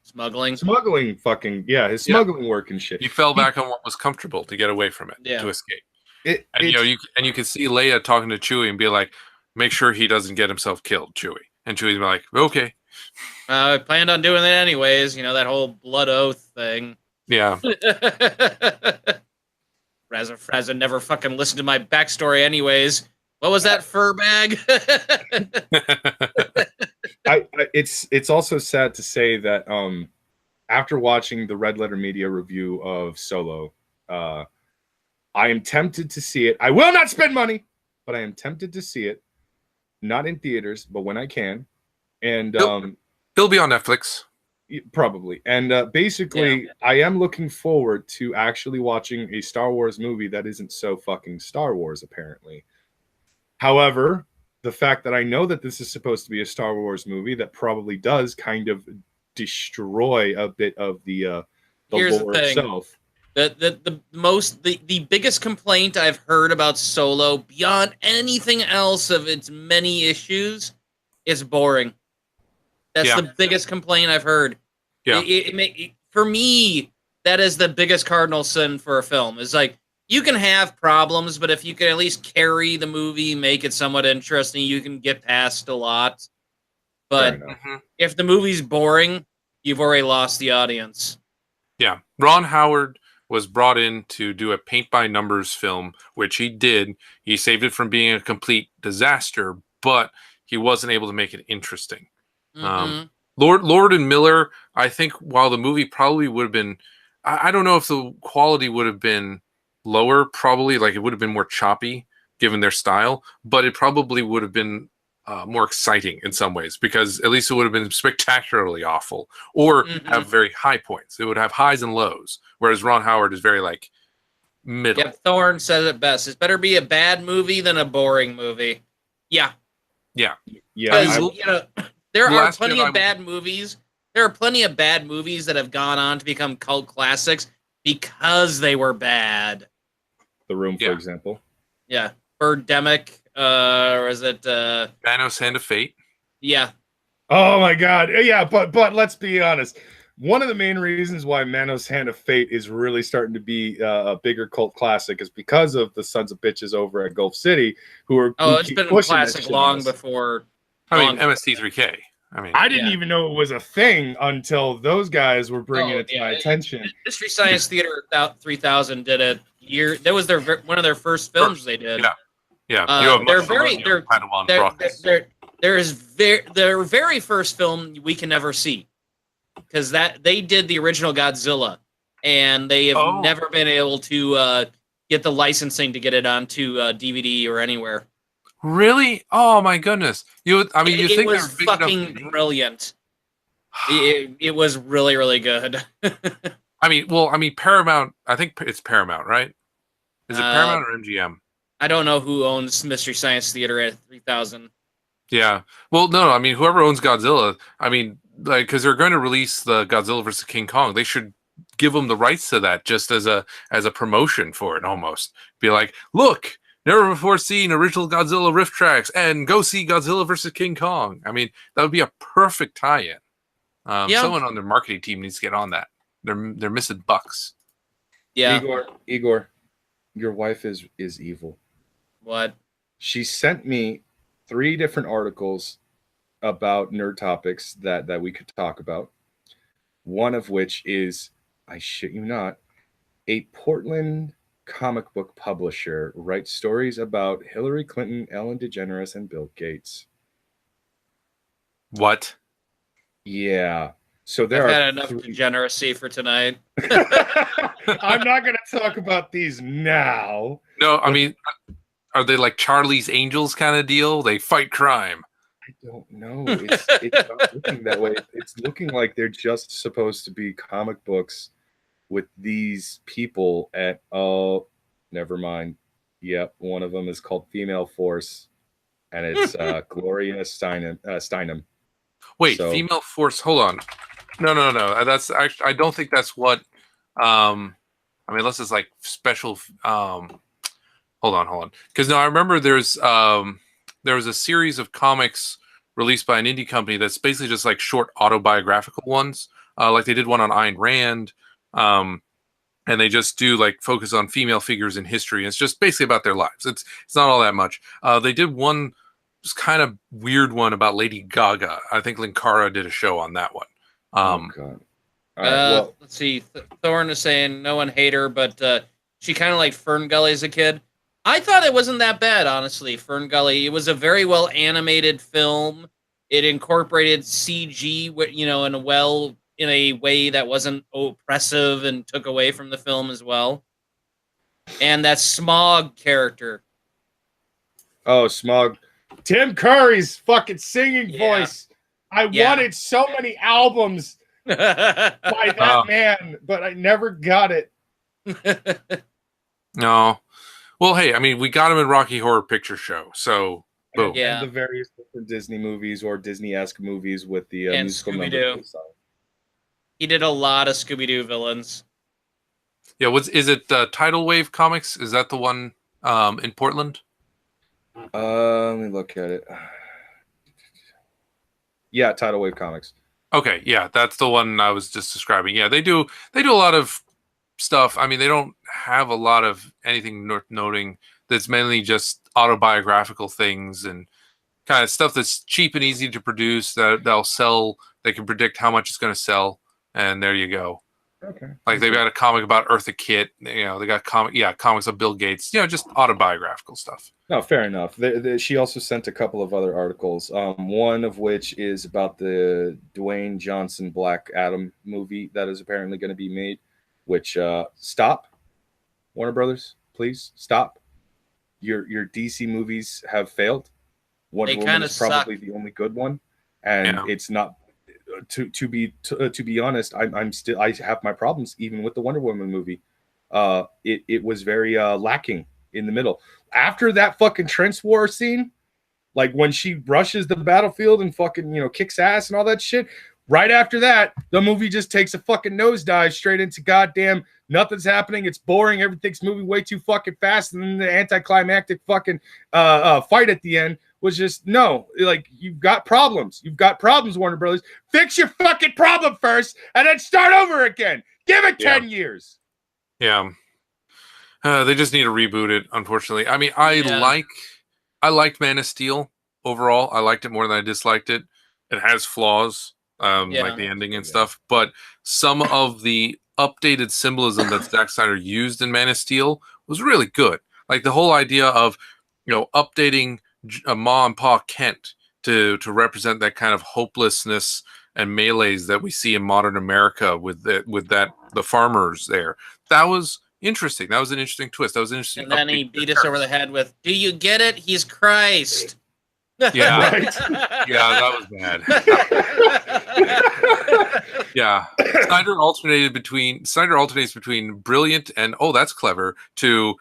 smuggling fucking his smuggling work and shit. He fell back on what was comfortable to get away from it, to escape. You can see Leia talking to Chewie and be like, make sure he doesn't get himself killed, Chewie. And Chewie's like, okay. I planned on doing that anyways, that whole blood oath thing. Yeah. Razza never fucking listened to my backstory anyways. What was that fur bag? It's also sad to say that after watching the Red Letter Media review of Solo, I am tempted to see it. I will not spend money, but I am tempted to see it. Not in theaters, but when I can. And it'll be on Netflix. Probably. And basically, I am looking forward to actually watching a Star Wars movie that isn't so fucking Star Wars, apparently. However, the fact that I know that this is supposed to be a Star Wars movie that probably does kind of destroy a bit of the lore itself. The biggest complaint I've heard about Solo, beyond anything else of its many issues, is boring. That's the biggest complaint I've heard. Yeah. For me, that is the biggest cardinal sin for a film. Is like, you can have problems, but if you can at least carry the movie, make it somewhat interesting, you can get past a lot. But if the movie's boring, you've already lost the audience. Yeah. Ron Howard was brought in to do a paint-by-numbers film, which he did. He saved it from being a complete disaster, but he wasn't able to make it interesting. Lord and Miller, I think while the movie probably would have been... I don't know if the quality would have been lower, probably, like it would have been more choppy given their style, but it probably would have been more exciting in some ways, because at least it would have been spectacularly awful or have very high points. It would have highs and lows, whereas Ron Howard is very like middle. Yep, Thorne said it best. It better be a bad movie than a boring movie. Yeah. Yeah. There are plenty of bad movies. There are plenty of bad movies that have gone on to become cult classics because they were bad. The Room, for example. Yeah. Birdemic, or is it Manos Hand of Fate? Yeah. Oh my god. Yeah, but let's be honest. One of the main reasons why Manos Hand of Fate is really starting to be a bigger cult classic is because of the sons of bitches over at Gulf City it's been a classic long before. MST3K. I didn't even know it was a thing until those guys were bringing it to my attention. Mystery Science Theater 3000 did a year. That was one of their first films they did. Yeah. Their very first film we can never see, because they did the original Godzilla, and they have never been able to get the licensing to get it onto DVD or anywhere. Really? Oh my goodness! You it think was they're big enough fucking to make- brilliant. It was really, really good. Paramount. I think it's Paramount, right? Is it Paramount or MGM? I don't know who owns Mystery Science Theater at 3000. Yeah. Well, no. I mean, whoever owns Godzilla. I mean, like, because they're going to release the Godzilla versus King Kong, they should give them the rights to that just as a promotion for it. Almost be like, look, never before seen original Godzilla riff tracks, and go see Godzilla versus King Kong. I mean, that would be a perfect tie-in. Yeah. Someone on their marketing team needs to get on that. They're missing bucks. Yeah. Igor, your wife is evil. What? She sent me 3 different articles about nerd topics that we could talk about. One of which is, I shit you not, a Portland comic book publisher writes stories about Hillary Clinton, Ellen DeGeneres, and Bill Gates. What? Yeah. So I've there had are enough 3... degeneracy for tonight. I'm not going to talk about these now. No, I mean, are they like Charlie's Angels kind of deal? They fight crime. I don't know. It's not looking that way. It's looking like they're just supposed to be comic books with these people at, oh, never mind. Yep, one of them is called Female Force, and it's Gloria Steinem. Wait, So- Female Force. Hold on. No. That's actually. I don't think that's what. I mean, unless it's like special. Hold on. Because now I remember there was a series of comics released by an indie company that's basically just like short autobiographical ones. Like they did one on Ayn Rand. And they just do like focus on female figures in history. It's just basically about their lives. It's not all that much. They did one just kind of weird one about Lady Gaga. I think Linkara did a show on that one. Oh, God. All right, well, Let's see. Thorne is saying no one hate her, but she kind of liked Fern Gully as a kid. I thought it wasn't that bad, honestly. Fern Gully. It was a very well animated film. It incorporated CG, in a way that wasn't oppressive and took away from the film as well. And that Smog character. oh, Smog. Tim Curry's fucking singing Yeah. voice. I Yeah. wanted so many albums by that man, but I never got it. No. Well, hey, I mean, we got him in Rocky Horror Picture Show, so boom. Yeah. And the various different Disney movies or Disney-esque movies with the And musical Scooby-Doo. numbers. He did a lot of Scooby-Doo villains. Yeah, is it Tidal Wave Comics? Is that the one in Portland? Let me look at it. Yeah, Tidal Wave Comics. Okay, yeah, that's the one I was just describing. Yeah, they do a lot of stuff. I mean, they don't have a lot of anything worth noting. That's mainly just autobiographical things and kind of stuff that's cheap and easy to produce. They'll sell. They can predict how much it's going to sell, and there you go. Okay. Like they've got a comic about Eartha Kitt. You know, they got comics of Bill Gates. You know, just autobiographical stuff. No, fair enough. She also sent a couple of other articles. One of which is about the Dwayne Johnson Black Adam movie that is apparently going to be made. Which stop, Warner Brothers, please stop. Your DC movies have failed. Wonder They Woman kinda is probably the only good one, and it's not. To be honest, I have my problems even with the Wonder Woman movie. It was very lacking in the middle. After that fucking trench war scene, like when she rushes the battlefield and fucking kicks ass and all that shit. Right after that, the movie just takes a fucking nosedive straight into goddamn nothing's happening. It's boring. Everything's moving way too fucking fast. And then the anticlimactic fucking fight at the end was just no. Like you've got problems. You've got problems, Warner Brothers. Fix your fucking problem first, and then start over again. Give it 10 years. Yeah. They just need to reboot it, unfortunately. I mean, I liked Man of Steel overall. I liked it more than I disliked it. It has flaws, like the ending and stuff, but some of the updated symbolism that Zack Snyder used in Man of Steel was really good. Like the whole idea of, updating Ma and Pa Kent to represent that kind of hopelessness and melees that we see in modern America with the farmers there. That was Interesting. That was an interesting twist. That was an interesting. And then he update to beat us over the head with, "Do you get it? He's Christ." Yeah. Right? Yeah, that was bad. Yeah, Snyder alternates between brilliant and that's clever to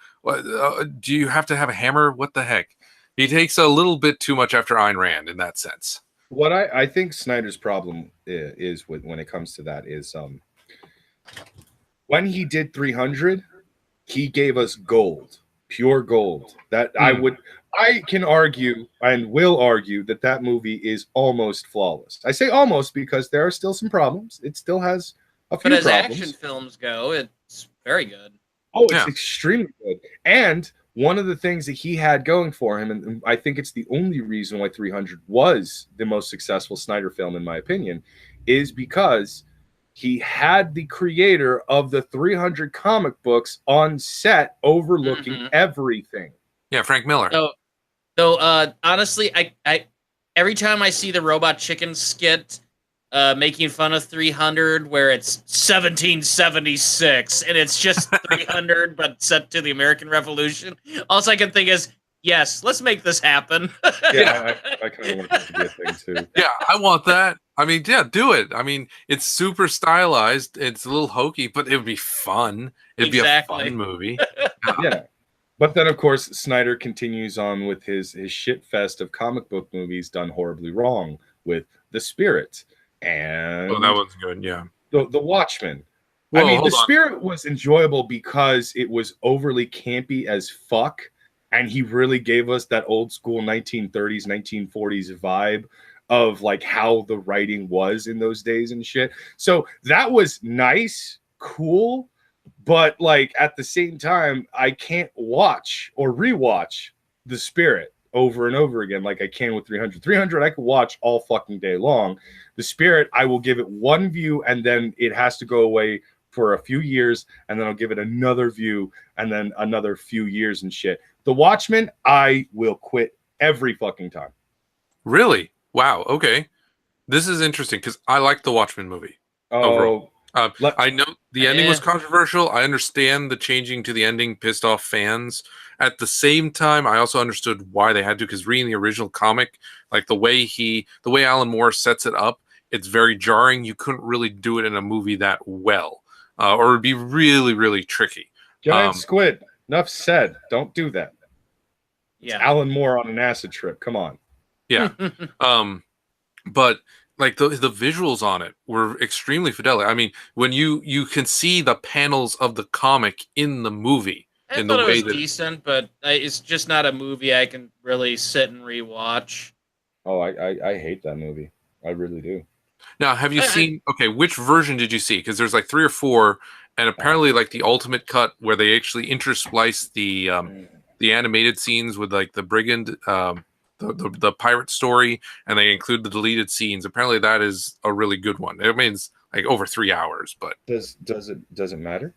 do you have to have a hammer? What the heck? He takes a little bit too much after Ayn Rand in that sense. What I think Snyder's problem is when it comes to that is when he did 300, he gave us gold, pure gold. That I can argue and will argue that movie is almost flawless. I say almost because there are still some problems. It still has a few But as problems. action films go, it's very good. Oh, it's Yeah. extremely good. And one of the things that he had going for him, and I think it's the only reason why 300 was the most successful Snyder film, in my opinion, is because he had the creator of the 300 comic books on set overlooking Mhm. everything. Yeah, Frank Miller. So honestly, I every time I see the Robot Chicken skit making fun of 300, where it's 1776 and it's just 300 but set to the American Revolution, all I can think is, yes, let's make this happen. Yeah, I kind of want it to be a thing too. Yeah, I want that. I mean, yeah, do it. I mean, it's super stylized. It's a little hokey, but it would be fun. It'd Exactly. be a fun movie. Yeah. But then, of course, Snyder continues on with his shit fest of comic book movies done horribly wrong with The Spirit and Oh, that one's good. Yeah. the Watchmen. Whoa, I mean, hold The on. Spirit was enjoyable because it was overly campy as fuck, and he really gave us that old school 1930s, 1940s vibe of like how the writing was in those days and shit. So that was nice, cool, but like at the same time, I can't watch or rewatch The Spirit over and over again like I can with 300. 300 I could watch all fucking day long. The Spirit, I will give it one view and then it has to go away for a few years, and then I'll give it another view and then another few years and shit. The Watchmen, I will quit every fucking time. Really? Wow. Okay. This is interesting because I like the Watchmen movie. Oh, Overall. let- I know the ending was Yeah. controversial. I understand the changing to the ending pissed off fans. At the same time, I also understood why they had to, because reading the original comic, like the way Alan Moore sets it up, it's very jarring. You couldn't really do it in a movie that well, or it'd be really, really tricky. Giant Squid. Enough said. Don't do that. It's Yeah. Alan Moore on an acid trip. Come on. Yeah. But like the visuals on it were extremely fidel. I mean, when you can see the panels of the comic in the movie. I in the thought it way was that decent, but it's just not a movie I can really sit and rewatch. Oh, I hate that movie. I really do. Now, have you I- seen? Okay, which version did you see? Because there's like 3 or 4, and apparently like the ultimate cut where they actually intersplice the animated scenes with like the brigand, the pirate story, and they include the deleted scenes. Apparently, that is a really good one. It means like over 3 hours, but Does it matter?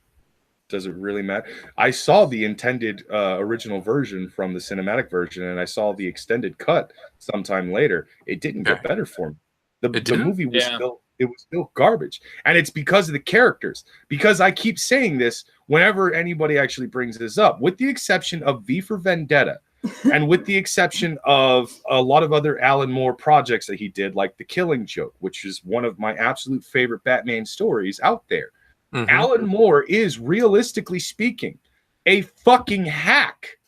Does it really matter? I saw the intended original version from the cinematic version, and I saw the extended cut sometime later. It didn't get Okay. better for me. It The didn't? movie was Yeah. still garbage, and it's because of the characters. Because I keep saying this whenever anybody actually brings this up, with the exception of V for Vendetta, and with the exception of a lot of other Alan Moore projects that he did, like The Killing Joke, which is one of my absolute favorite Batman stories out there. Mhm. Alan Moore is, realistically speaking, a fucking hack.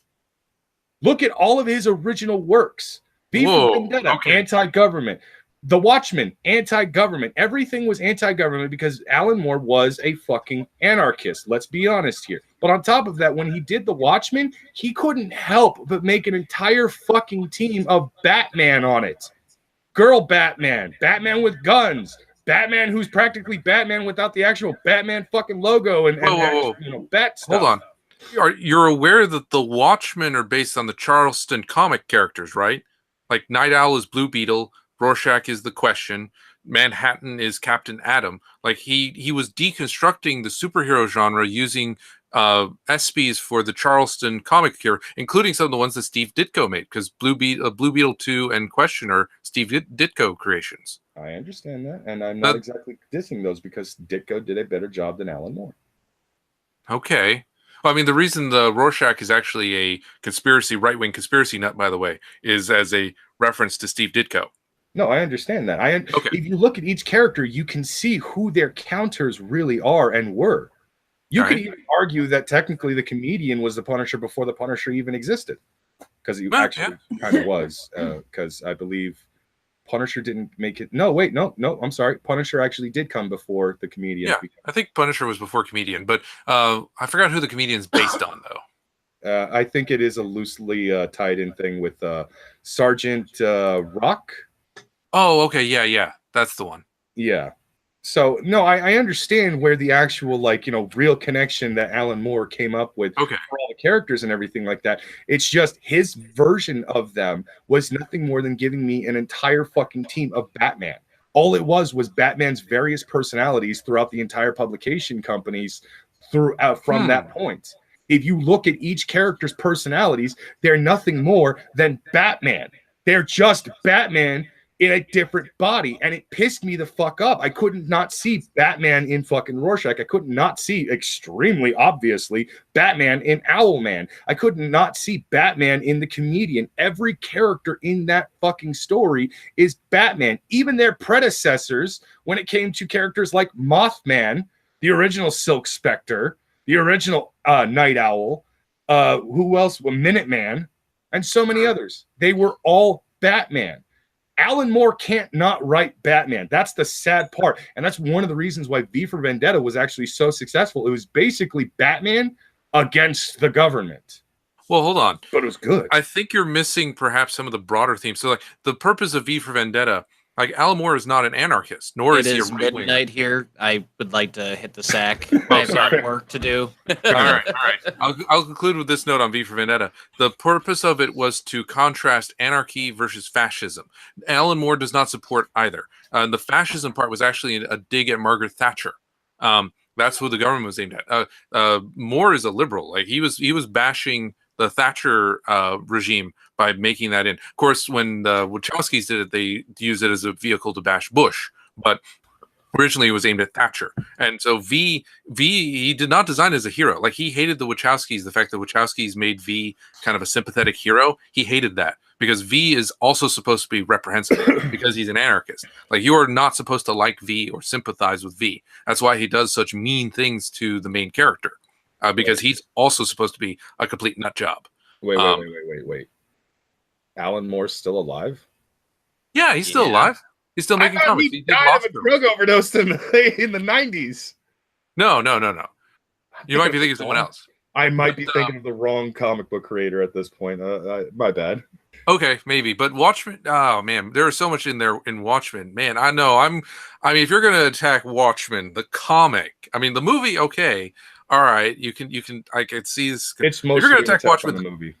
Look at all of his original works. V Whoa, for Vendetta, okay. anti-government. The Watchmen, anti-government. Everything was anti-government because Alan Moore was a fucking anarchist. Let's be honest here. But on top of that, when he did The Watchmen, he couldn't help but make an entire fucking team of Batman on it. Girl Batman, Batman with guns, Batman who's practically Batman without the actual Batman fucking logo and Whoa. you know, bat stuff. Hold on. You're aware that the Watchmen are based on the Charleston comic characters, right? Like Night Owl is Blue Beetle, Rorschach is the Question, Manhattan is Captain Atom. Like he was deconstructing the superhero genre using SPs for the Charleston comic character, including some of the ones that Steve Ditko made, because Blue Beetle 2 and Question are Steve Ditko creations. I understand that, and I'm not exactly dissing those because Ditko did a better job than Alan Moore. Okay. Well, I mean, the reason the Rorschach is actually a right-wing conspiracy nut, by the way, is as a reference to Steve Ditko. No, I understand that. Okay. If you look at each character, you can see who their counters really are and were. You could even argue that technically the comedian was the Punisher before the Punisher even existed, because he actually kind of was. Because I believe Punisher didn't make it. No, wait, no, I'm sorry. Punisher actually did come before the comedian. Yeah, I think Punisher was before comedian, but I forgot who the comedian's based on, though. I think it is a loosely tied in thing with Sergeant Rock. Oh, okay, yeah, that's the one. Yeah. So no, I understand where the actual real connection that Alan Moore came up with for all the characters and everything like that. It's just his version of them was nothing more than giving me an entire fucking team of Batman. All it was Batman's various personalities throughout the entire publication companies from that point. If you look at each character's personalities, they're nothing more than Batman. They're just Batman in a different body, and it pissed me the fuck up. I couldn't not see Batman in fucking Rorschach. I could not see, extremely obviously, Batman in Owlman. I could not see Batman in the comedian. Every character in that fucking story is Batman. Even their predecessors, when it came to characters like Mothman, the original Silk Spectre, the original Night Owl, who else? Well, Minuteman, and so many others. They were all Batman. Alan Moore can't not write Batman. That's the sad part. And that's one of the reasons why V for Vendetta was actually so successful. It was basically Batman against the government. Well, hold on. But it was good. I think you're missing perhaps some of the broader themes. So, like, the purpose of V for Vendetta, like, Alan Moore is not an anarchist, nor is he a right-winger. Midnight here. I would like to hit the sack. I have got work to do. All right. I'll conclude with this note on V for Vendetta. The purpose of it was to contrast anarchy versus fascism. Alan Moore does not support either. The fascism part was actually a dig at Margaret Thatcher. That's who the government was aimed at. Moore is a liberal. Like, he was bashing the Thatcher regime by making that in. Of course, when the Wachowskis did it, they used it as a vehicle to bash Bush. But originally, it was aimed at Thatcher. And so V, he did not design as a hero. Like, he hated the Wachowskis, the fact that Wachowskis made V kind of a sympathetic hero. He hated that because V is also supposed to be reprehensible because he's an anarchist. Like, you are not supposed to like V or sympathize with V. That's why he does such mean things to the main character. Because he's also supposed to be a complete nut job. Wait. Alan Moore's still alive? Yeah, he's still alive. He's still making comics. He died of a drug overdose in the 90s. No. You might be thinking of someone else. I might be thinking of the wrong comic book creator at this point. My bad. Okay, maybe. But Watchmen, oh man, there is so much in there in Watchmen. Man, I know. I mean, if you're gonna attack Watchmen, the comic, I mean the movie, okay. All right, you can. I can see this. It's mostly if you're going to attack Watchmen, the movie.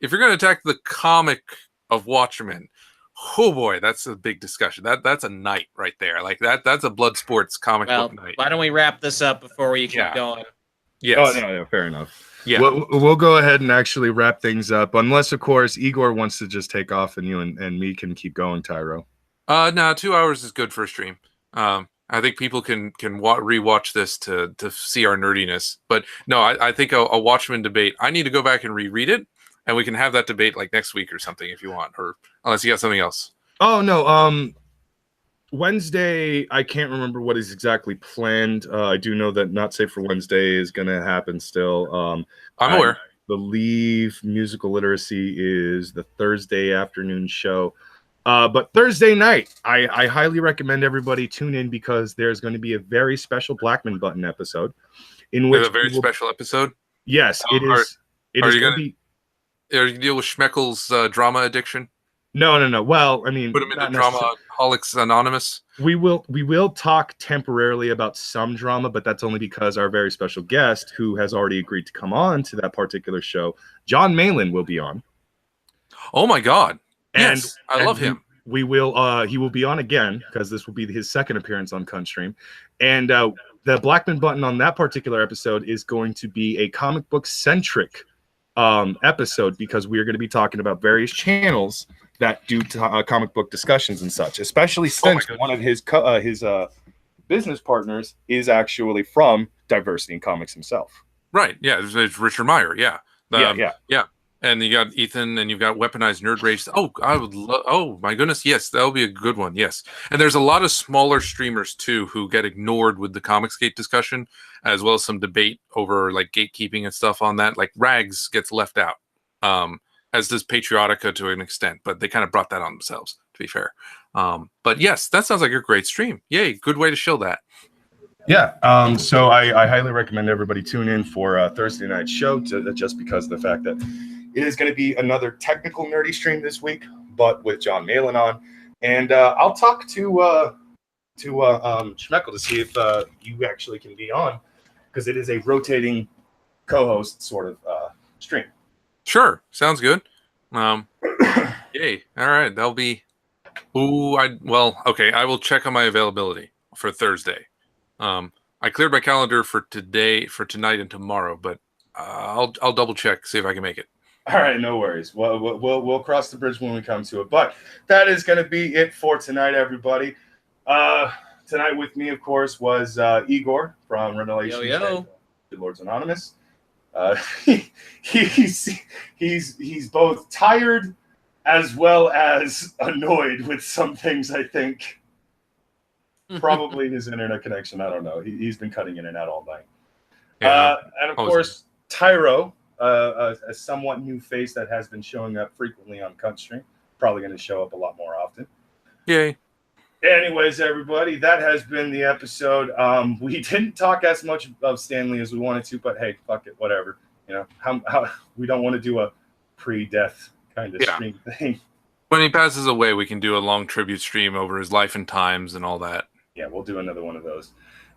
If you're going to attack the comic of Watchmen, oh boy, that's a big discussion. That's a night right there. Like that's a blood sports comic book night. Why don't we wrap this up before we keep going? Yes. Oh no, fair enough. Yeah, we'll go ahead and actually wrap things up, unless of course Igor wants to just take off and you and me can keep going, Tyro. No, 2 hours is good for a stream. I think people can rewatch this to see our nerdiness. But no, I think a Watchmen debate, I need to go back and reread it, and we can have that debate like next week or something if you want, or unless you got something else. Oh, no. Wednesday, I can't remember what is exactly planned. I do know that Not Safe for Wednesday is going to happen still. I'm aware. I believe Musical Literacy is the Thursday afternoon show. But Thursday night, I highly recommend everybody tune in because there's going to be a very special Blackman Button episode. In which a very special episode? Yes, it is. Are you going to deal with Schmeckel's drama addiction? No. Well, I mean, put him into Dramaholics Anonymous. We will talk temporarily about some drama, but that's only because our very special guest, who has already agreed to come on to that particular show, John Malin, will be on. Oh my God! Yes, I love him. He will be on again because this will be his second appearance on Cunstream. And the Blackman Button on that particular episode is going to be a comic book centric episode because we are going to be talking about various channels that do comic book discussions and such, especially since one of his business partners is actually from Diversity in Comics himself. Right. Yeah. It's Richard Meyer. Yeah. Yeah. And you got Ethan, and you've got Weaponized Nerd Rage. Oh, I would love. Oh my goodness, yes, that'll be a good one. Yes, and there's a lot of smaller streamers too who get ignored with the Comicsgate discussion, as well as some debate over like gatekeeping and stuff on that. Like Rags gets left out, as does Patriotica to an extent, but they kind of brought that on themselves. To be fair, but yes, that sounds like a great stream. Yay, good way to show that. Yeah, so I highly recommend everybody tune in for Thursday night show, just because of the fact that it is going to be another technical nerdy stream this week, but with John Malin on, and I'll talk to Schmeckel to see if you actually can be on, because it is a rotating co-host sort of stream. Sure, sounds good. Yay! All right, that'll be. Okay. I will check on my availability for Thursday. I cleared my calendar for tonight and tomorrow, but I'll double check, see if I can make it. All right, no worries. We'll cross the bridge when we come to it. But that is going to be it for tonight, everybody. Tonight with me, of course, was Igor from Revelations and Good Lords Anonymous. He's both tired as well as annoyed with some things, I think. Probably his internet connection. I don't know. He's been cutting in and out all night. Yeah, and of course, Tyro, a somewhat new face that has been showing up frequently on Cuntstream. Probably going to show up a lot more often. Yay. Anyways, everybody, that has been the episode. We didn't talk as much of Stanley as we wanted to, but hey, fuck it, whatever. You know, how we don't want to do a pre-death kind of stream thing. When he passes away, we can do a long tribute stream over his life and times and all that. Yeah, we'll do another one of those.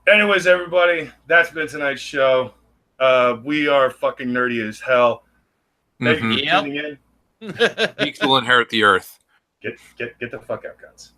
Anyways, everybody, that's been tonight's show. We are fucking nerdy as hell. Thank you for tuning in. Geeks will inherit the earth. Get the fuck out, guys.